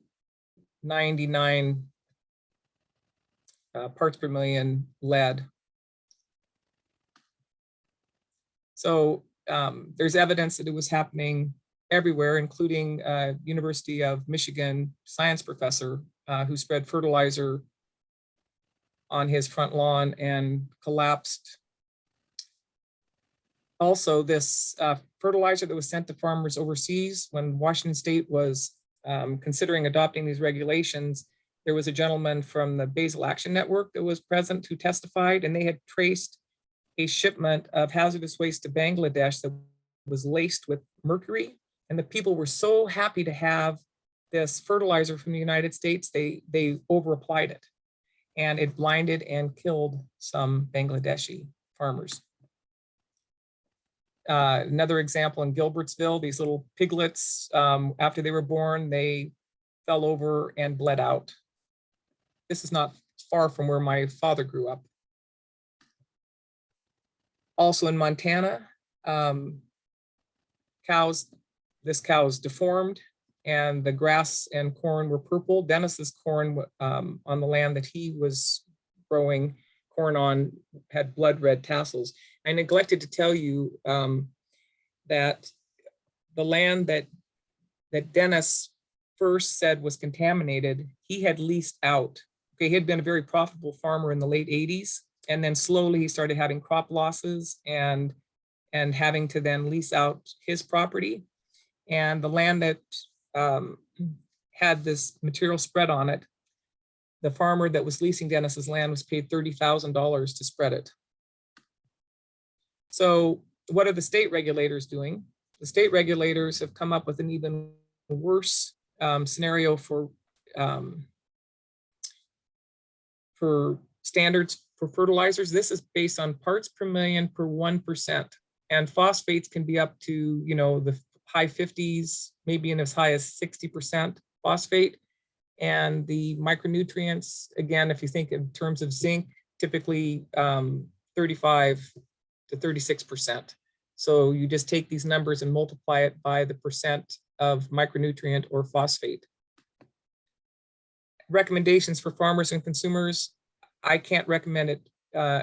parts per million lead. So there's evidence that it was happening everywhere, including University of Michigan science professor who spread fertilizer on his front lawn and collapsed. Also, this fertilizer that was sent to farmers overseas, when Washington State was considering adopting these regulations, there was a gentleman from the Basal Action Network that was present who testified, and they had traced a shipment of hazardous waste to Bangladesh that was laced with mercury. And the people were so happy to have this fertilizer from the United States, they over-applied it. And it blinded and killed some Bangladeshi farmers. Another example in Gilbertsville, these little piglets, after they were born, they fell over and bled out. This is not far from where my father grew up. Also in Montana, this cow is deformed and the grass and corn were purple. Dennis's corn on the land that he was growing corn on had blood red tassels. I neglected to tell you that the land that Dennis first said was contaminated, he had leased out. Okay, he had been a very profitable farmer in the late 80s, and then slowly he started having crop losses and having to then lease out his property. And the land that had this material spread on it, the farmer that was leasing Dennis's land was paid $30,000 to spread it. So what are the state regulators doing? The state regulators have come up with an even worse scenario for standards for fertilizers. This is based on parts per million per 1%. And phosphates can be up to, you know, the high 50s, maybe in as high as 60% phosphate. And the micronutrients, again, if you think in terms of zinc, typically 35 to 36%. So you just take these numbers and multiply it by the percent of micronutrient or phosphate. Recommendations for farmers and consumers. I can't recommend it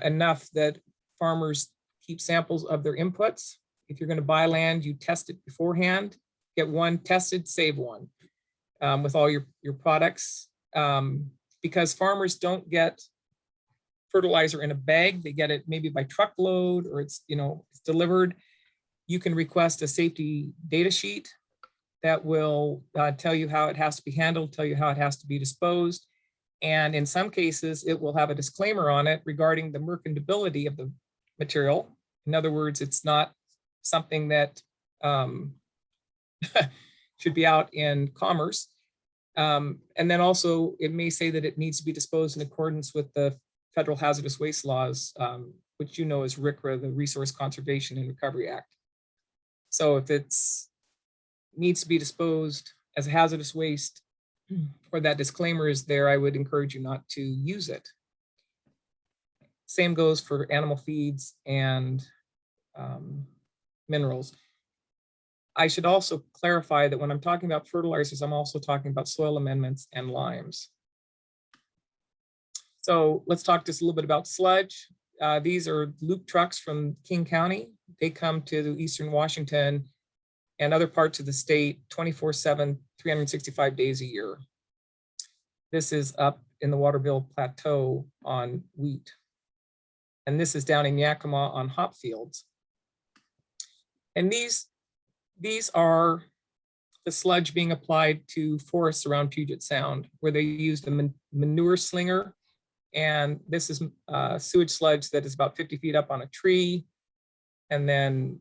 enough that farmers keep samples of their inputs. If you're going to buy land, you test it beforehand. Get one tested, save one with all your products. Because farmers don't get fertilizer in a bag, they get it maybe by truckload, or it's, you know, it's delivered. You can request a safety data sheet that will tell you how it has to be handled, tell you how it has to be disposed. And in some cases, it will have a disclaimer on it regarding the merchantability of the material. In other words, it's not something that should be out in commerce. And then also, it may say that it needs to be disposed in accordance with the federal hazardous waste laws, which you know is RCRA, the Resource Conservation and Recovery Act. So if it's needs to be disposed as a hazardous waste, or that disclaimer is there, I would encourage you not to use it. Same goes for animal feeds and minerals. I should also clarify that when I'm talking about fertilizers, I'm also talking about soil amendments and limes. So let's talk just a little bit about sludge. These are loop trucks from King County. They come to Eastern Washington and other parts of the state 24/7, 365 days a year. This is up in the Waterville Plateau on wheat. And this is down in Yakima on hop fields. And these are the sludge being applied to forests around Puget Sound, where they used a manure slinger. And this is sewage sludge that is about 50 feet up on a tree. And then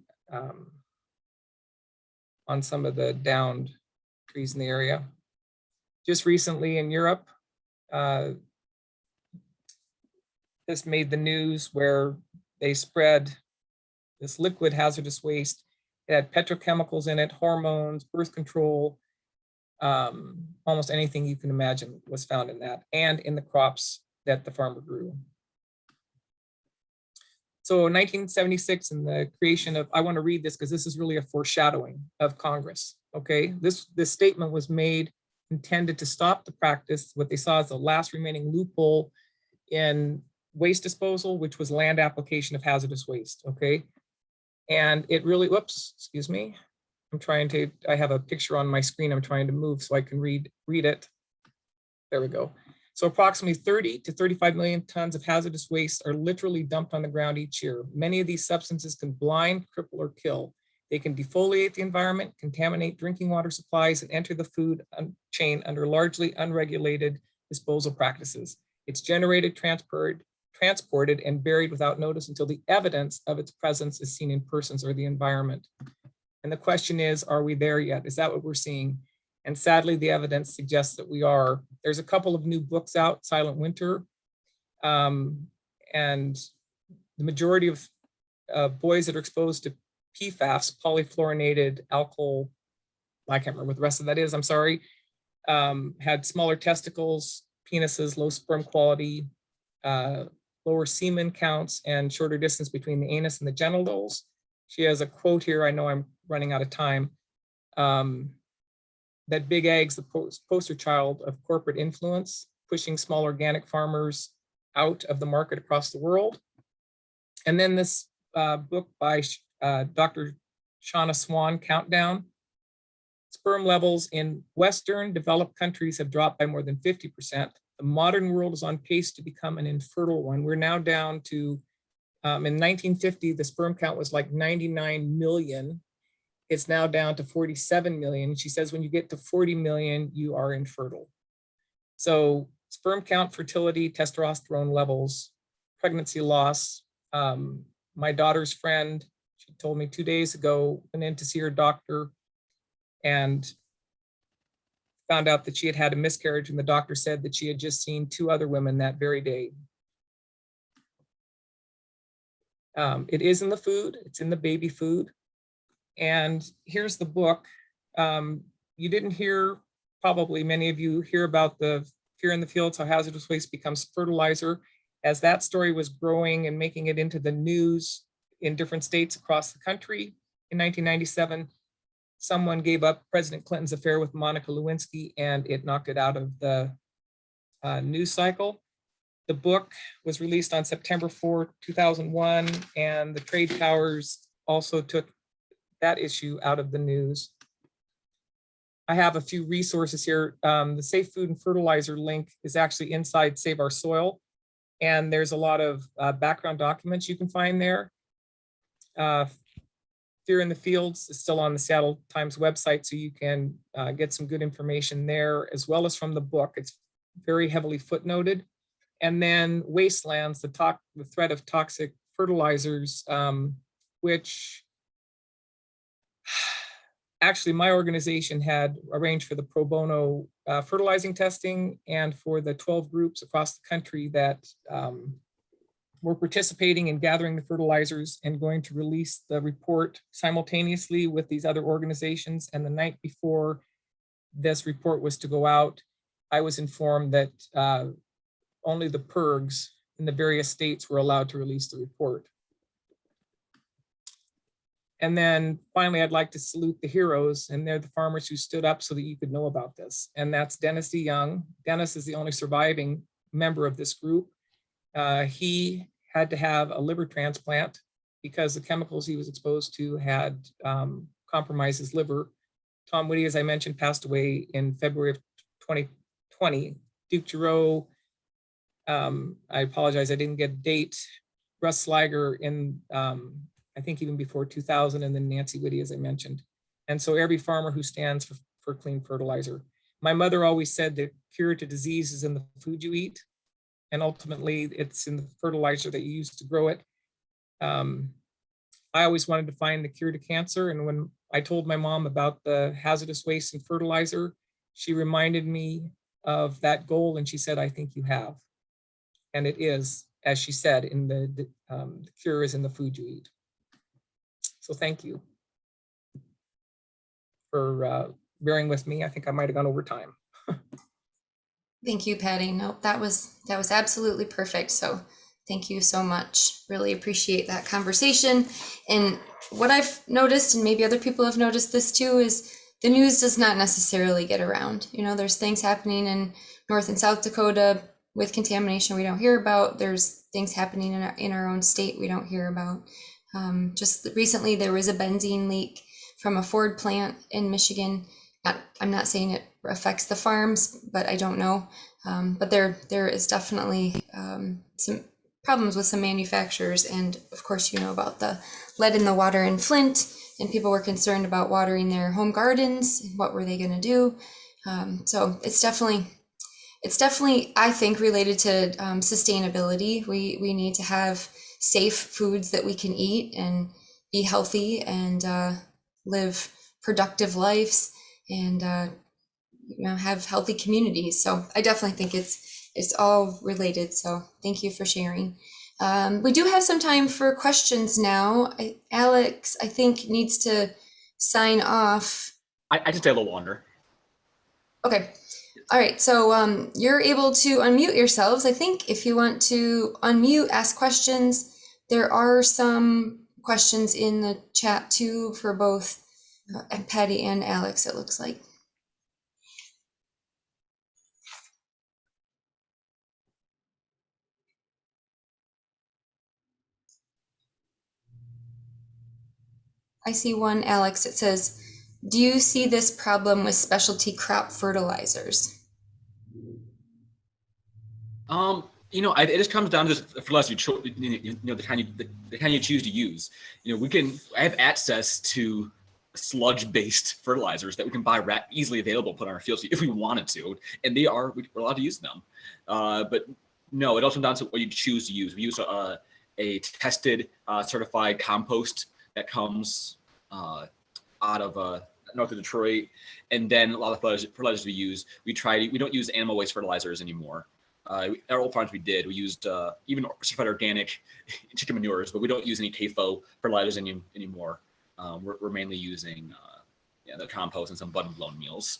on some of the downed trees in the area. Just recently in Europe, this made the news where they spread this liquid hazardous waste. It had petrochemicals in it, hormones, birth control, almost anything you can imagine was found in that, and in the crops that the farmer grew. So in 1976, in the creation of, I want to read this because this is really a foreshadowing of Congress, okay? This statement was made intended to stop the practice, what they saw as the last remaining loophole in waste disposal, which was land application of hazardous waste, okay? And it really, whoops, excuse me. I have a picture on my screen I'm trying to move so I can read it. There we go. So approximately 30 to 35 million tons of hazardous waste are literally dumped on the ground each year. Many of these substances can blind, cripple, or kill. They can defoliate the environment, contaminate drinking water supplies, and enter the food chain under largely unregulated disposal practices. It's generated, transported, and buried without notice until the evidence of its presence is seen in persons or the environment. And the question is, are we there yet? Is that what we're seeing? And sadly, the evidence suggests that we are. There's a couple of new books out, Silent Winter, and the majority of boys that are exposed to PFAS, polyfluorinated alcohol, I can't remember what the rest of that is, I'm sorry, had smaller testicles, penises, low sperm quality, lower semen counts, and shorter distance between the anus and the genitals. She has a quote here, I know I'm running out of time, that big ag's the poster child of corporate influence, pushing small organic farmers out of the market across the world. And then this book by Dr. Shauna Swan, Countdown. Sperm levels in Western developed countries have dropped by more than 50%. The modern world is on pace to become an infertile one. We're now down to, in 1950, the sperm count was like 99 million. It's now down to 47 million. She says when you get to 40 million, you are infertile. So sperm count, fertility, testosterone levels, pregnancy loss. My daughter's friend, she told me 2 days ago, went in to see her doctor and found out that she had had a miscarriage, and the doctor said that she had just seen 2 other women that very day. It is in the food, it's in the baby food. And here's the book. You didn't hear, probably many of you hear about the Fear in the Fields, how hazardous waste becomes fertilizer. As that story was growing and making it into the news in different states across the country in 1997, someone gave up President Clinton's affair with Monica Lewinsky and it knocked it out of the news cycle. The book was released on September 4, 2001, and the trade powers also took that issue out of the news. I have a few resources here. The Safe Food and Fertilizer link is actually inside Save Our Soil, and there's a lot of background documents you can find there. Fear in the Fields is still on the Seattle Times website, so you can get some good information there, as well as from the book. It's very heavily footnoted. And then Wastelands, the threat of toxic fertilizers, which actually my organization had arranged for the pro bono fertilizing testing and for the 12 groups across the country that were participating in gathering the fertilizers and going to release the report simultaneously with these other organizations. And the night before this report was to go out, I was informed that only the PIRGs in the various states were allowed to release the report. And then finally, I'd like to salute the heroes, and they're the farmers who stood up so that you could know about this. And that's Dennis DeYoung. Dennis is the only surviving member of this group. He had to have a liver transplant because the chemicals he was exposed to had compromised his liver. Tom Whitty, as I mentioned, passed away in February of 2020. Duke Giroux, I apologize, I didn't get a date. Russ Sliger in, I think even before 2000, and then Nancy Whitty, as I mentioned. And so every farmer who stands for clean fertilizer. My mother always said the cure to disease is in the food you eat, and ultimately it's in the fertilizer that you use to grow it. I always wanted to find the cure to cancer, and when I told my mom about the hazardous waste and fertilizer, she reminded me of that goal, and she said, I think you have. And it is, as she said, in the cure is in the food you eat. So thank you for bearing with me. I think I might have gone over time. Thank you, Patty. Nope, that was absolutely perfect. So thank you so much. Really appreciate that conversation. And what I've noticed, and maybe other people have noticed this too, is the news does not necessarily get around. You know, there's things happening in North and South Dakota with contamination we don't hear about. There's things happening in our own state we don't hear about. Just recently, there was a benzene leak from a Ford plant in Michigan. I'm not saying it affects the farms, but I don't know. But there is definitely some problems with some manufacturers. And of course, you know about the lead in the water in Flint, and people were concerned about watering their home gardens. What were they going to do? So it's definitely, I think, related to sustainability. We need to have safe foods that we can eat and be healthy and live productive lives and have healthy communities. So I definitely think it's all related. So thank you for sharing. We do have some time for questions now. Alex, I think, needs to sign off. I just stay a little longer. Okay. All right, so you're able to unmute yourselves. I think if you want to unmute, ask questions. There are some questions in the chat too for both Patty and Alex, it looks like. I see one, Alex. It says, do you see this problem with specialty crop fertilizers? You know, it just comes down to the fertilizer the kind you choose to use. You know, I have access to sludge-based fertilizers that we can buy easily available, put on our fields if we wanted to, and we're allowed to use them. But no, it also comes down to what you choose to use. We use a tested, certified compost that comes out of north of Detroit, and then a lot of fertilizers we use. We don't use animal waste fertilizers anymore. Our old farms we used even certified organic chicken manures, but we don't use any CAFO fertilizers anymore. We're mainly using the compost and some bud and blown meals.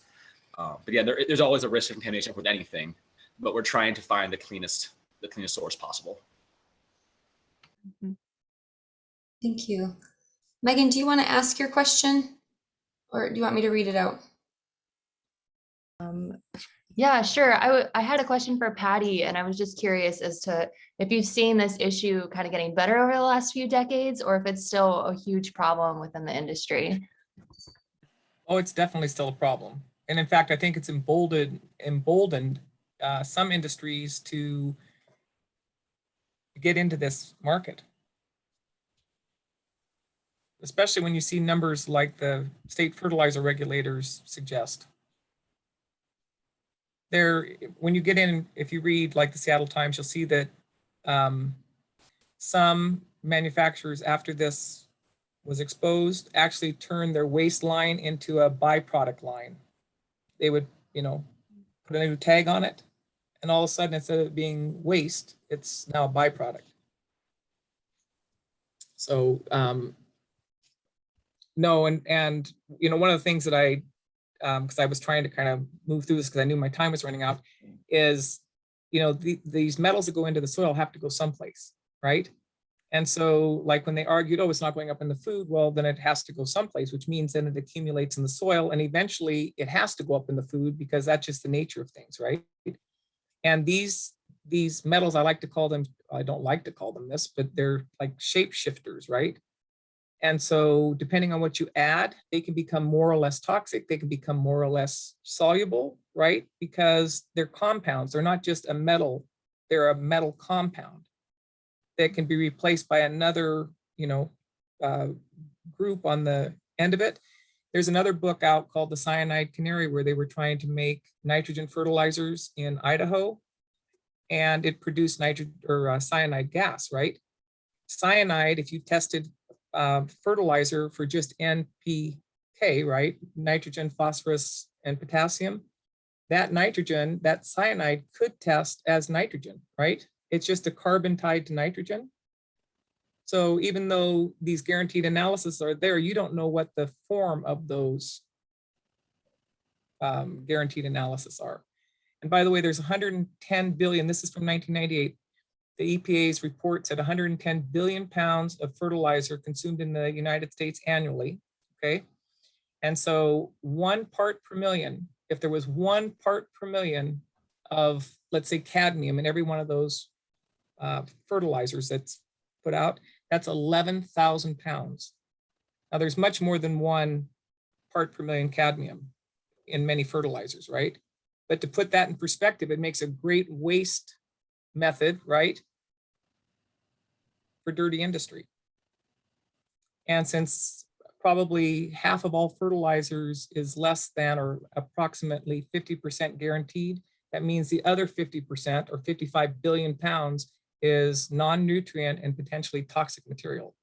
But yeah, there's always a risk of contamination with anything, but we're trying to find the cleanest source possible. Thank you. Megan, do you want to ask your question, or do you want me to read it out? Yeah, sure. I had a question for Patty, and I was just curious as to if you've seen this issue kind of getting better over the last few decades, or if it's still a huge problem within the industry. Oh, it's definitely still a problem. And in fact, I think it's emboldened some industries to get into this market. Especially when you see numbers like the state fertilizer regulators suggest. When you get in, if you read like the Seattle Times, you'll see that some manufacturers, after this was exposed, actually turned their waste line into a byproduct line. They would, put a new tag on it, and all of a sudden, instead of it being waste, it's now a byproduct. So, no, and one of the things that I, because I was trying to kind of move through this because I knew my time was running out, is, these metals that go into the soil have to go someplace, right? And so like when they argued, oh, it's not going up in the food, well, then it has to go someplace, which means then it accumulates in the soil, and eventually it has to go up in the food because that's just the nature of things, right? And these metals, I don't like to call them this, but they're like shapeshifters, right? And so depending on what you add, they can become more or less toxic. They can become more or less soluble, right? Because they're compounds. They're not just a metal, they're a metal compound that can be replaced by another, group on the end of it. There's another book out called The Cyanide Canary, where they were trying to make nitrogen fertilizers in Idaho, and it produced cyanide gas, right? Cyanide, if you tested fertilizer for just NPK, right? Nitrogen, phosphorus, and potassium, that nitrogen, that cyanide could test as nitrogen, right? It's just a carbon tied to nitrogen. So even though these guaranteed analyses are there, you don't know what the form of those guaranteed analysis are. And by the way, there's 110 billion, this is from 1998, the EPA's reports at 110 billion pounds of fertilizer consumed in the United States annually, okay? And so 1 part per million, if there was 1 part per million of, let's say, cadmium in every one of those fertilizers that's put out, that's 11,000 pounds. Now there's much more than 1 part per million cadmium in many fertilizers, right? But to put that in perspective, it makes a great waste method, right? For dirty industry. And since probably half of all fertilizers is less than or approximately 50% guaranteed, that means the other 50% or 55 billion pounds is non-nutrient and potentially toxic material.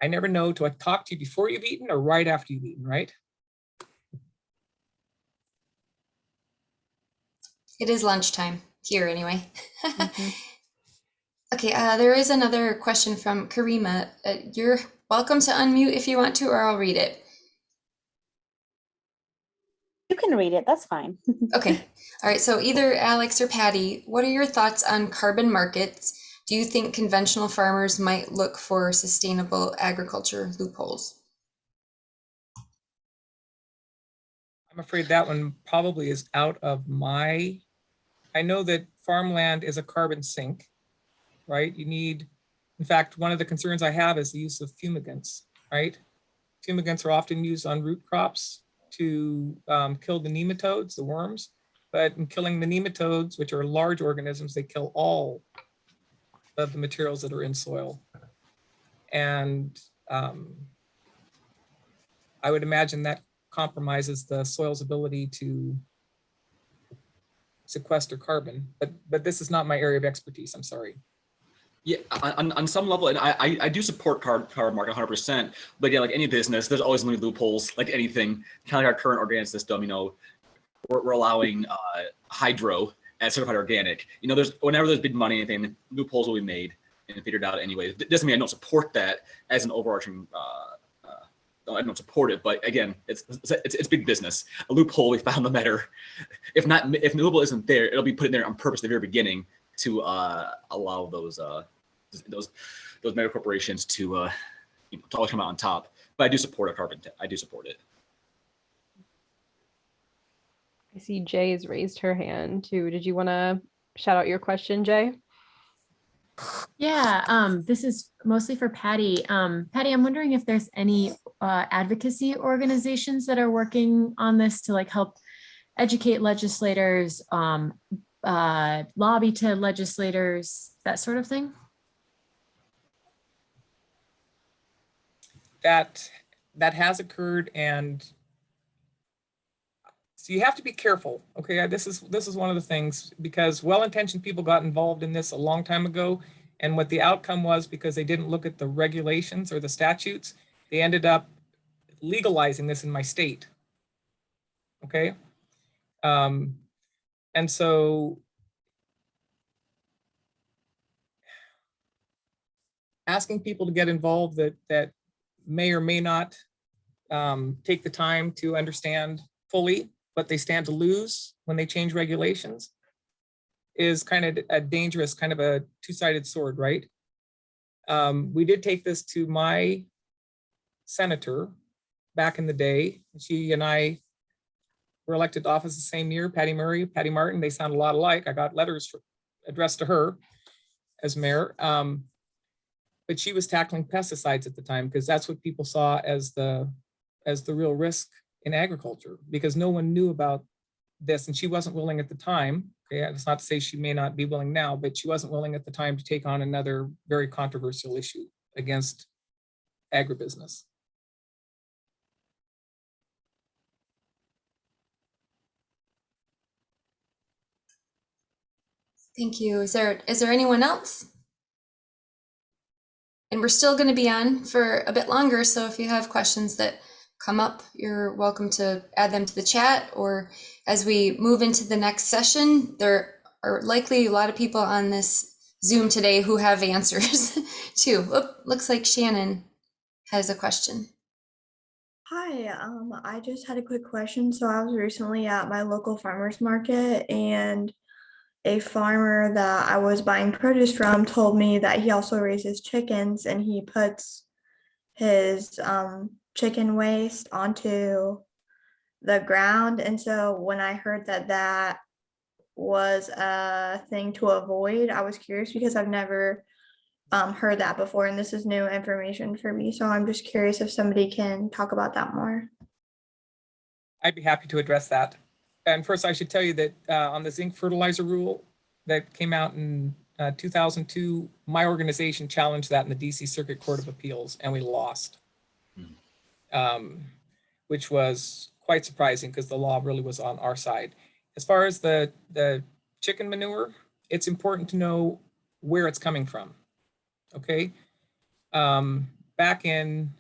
I never know, do I talk to you before you've eaten or right after you've eaten, right? It is lunchtime here anyway. Okay, there is another question from Karima. You're welcome to unmute if you want to, or I'll read it. You can read it, that's fine. Okay, all right, so either Alex or Patty, what are your thoughts on carbon markets? Do you think conventional farmers might look for sustainable agriculture loopholes? I'm afraid that one probably is out of my, I know that farmland is a carbon sink, right? You need, in fact, one of the concerns I have is the use of fumigants, right? Fumigants are often used on root crops to kill the nematodes, the worms, but in killing the nematodes, which are large organisms, they kill all of the materials that are in soil. And I would imagine that compromises the soil's ability to sequester carbon, but this is not my area of expertise, I'm sorry. Yeah, on some level, and I do support carbon market 100%. But yeah, like any business, there's always many loopholes. Like anything, kind of like our current organic system, you know, we're allowing hydro as certified organic. You know, whenever there's big money, anything, loopholes will be made and figured out anyway. It doesn't mean I don't support that as an overarching. I don't support it, but again, it's big business. A loophole we found no matter if the loophole isn't there, it'll be put in there on purpose at the very beginning to allow those mega corporations to to always come out on top. But I do support I do support it. I see Jay has raised her hand too. Did you want to shout out your question, Jay? Yeah, this is mostly for Patty. Patty, I'm wondering if there's any advocacy organizations that are working on this to like help educate legislators, lobby to legislators, that sort of thing. That has occurred, and so you have to be careful. Okay, this is one of the things, because well-intentioned people got involved in this a long time ago, and what the outcome was, because they didn't look at the regulations or the statutes, they ended up legalizing this in my state. Okay, and so asking people to get involved that may or may not take the time to understand fully what they stand to lose when they change regulations is kind of a dangerous, kind of a two-sided sword, right? We did take this to my senator back in the day. She and I were elected to office the same year. Patty Martin, they sound a lot alike. I got letters addressed to her as mayor. But she was tackling pesticides at the time, because that's what people saw as the real risk in agriculture, because no one knew about this, and she wasn't willing at the time. Okay, it's not to say she may not be willing now, but she wasn't willing at the time to take on another very controversial issue against agribusiness. Thank you. Is there anyone else? And we're still going to be on for a bit longer, so if you have questions that come up, you're welcome to add them to the chat, or as we move into the next session, there are likely a lot of people on this Zoom today who have answers too. Oop, looks like Shannon has a question. Hi, I just had a quick question. So I was recently at my local farmer's market, and a farmer that I was buying produce from told me that he also raises chickens, and he puts his chicken waste onto the ground. And so when I heard that was a thing to avoid, I was curious, because I've never heard that before, and this is new information for me. So I'm just curious if somebody can talk about that more. I'd be happy to address that. And first, I should tell you that on the zinc fertilizer rule that came out in 2002, my organization challenged that in the DC Circuit Court of Appeals, and we lost, which was quite surprising, because the law really was on our side. As far as the chicken manure, it's important to know where it's coming from. Okay, back in,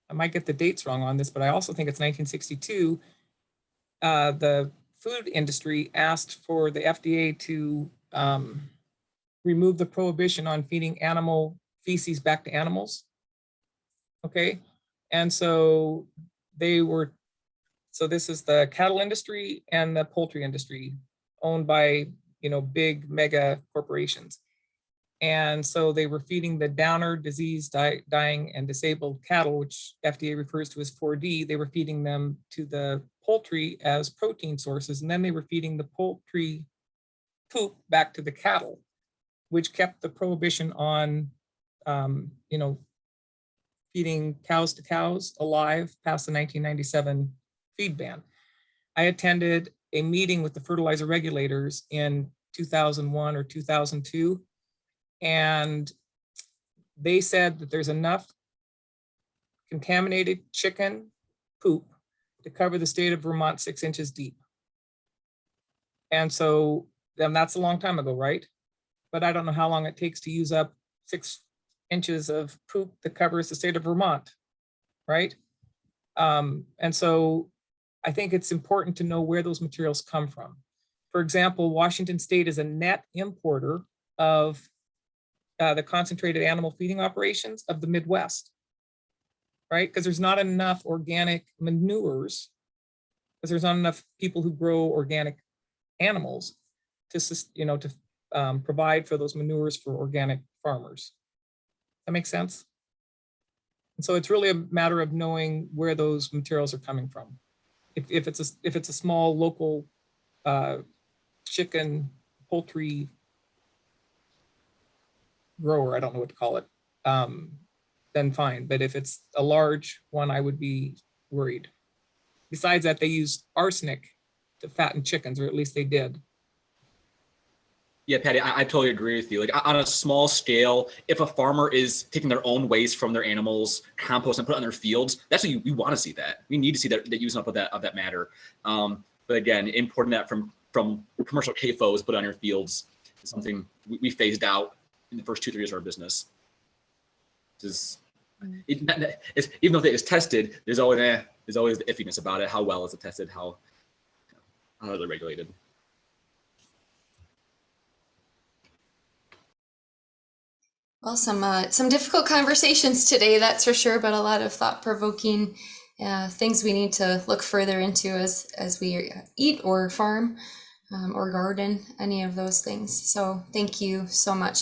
I might get the dates wrong on this, but I also think it's 1962, the food industry asked for the FDA to remove the prohibition on feeding animal feces back to animals. Okay, and so this is the cattle industry and the poultry industry, owned by, big mega corporations. And so they were feeding the downer, diseased, dying, and disabled cattle, which FDA refers to as 4D. They were feeding them to the poultry as protein sources, and then they were feeding the poultry poop back to the cattle, which kept the prohibition on, feeding cows to cows alive past the 1997 feed ban. I attended a meeting with the fertilizer regulators in 2001 or 2002. And they said that there's enough contaminated chicken poop to cover the state of Vermont 6 inches deep. And so, then that's a long time ago, right? but I don't know how long it takes to use up 6 inches of poop that covers the state of Vermont, right? And so I think it's important to know where those materials come from. For example, Washington State is a net importer of the concentrated animal feeding operations of the Midwest, right? Because there's not enough organic manures, because there's not enough people who grow organic animals to provide for those manures for organic farmers. That makes sense? And so it's really a matter of knowing where those materials are coming from. If it's a small local chicken, poultry grower, I don't know what to call it, then fine. But if it's a large one, I would be worried. Besides that, they use arsenic to fatten chickens, or at least they did. Yeah, Patty, I totally agree with you. Like on a small scale, if a farmer is taking their own waste from their animals, compost and put it on their fields, that's what we want to see that. We need to see that using up of that matter. But again, importing that from commercial CAFOs, put on your fields is something we phased out in the first 2-3 years of our business. Even though it is tested, there's always the iffiness about it. How well is it tested? How are they regulated? Well, some difficult conversations today, that's for sure, but a lot of thought-provoking things we need to look further into as we eat or farm or garden, any of those things. So thank you so much.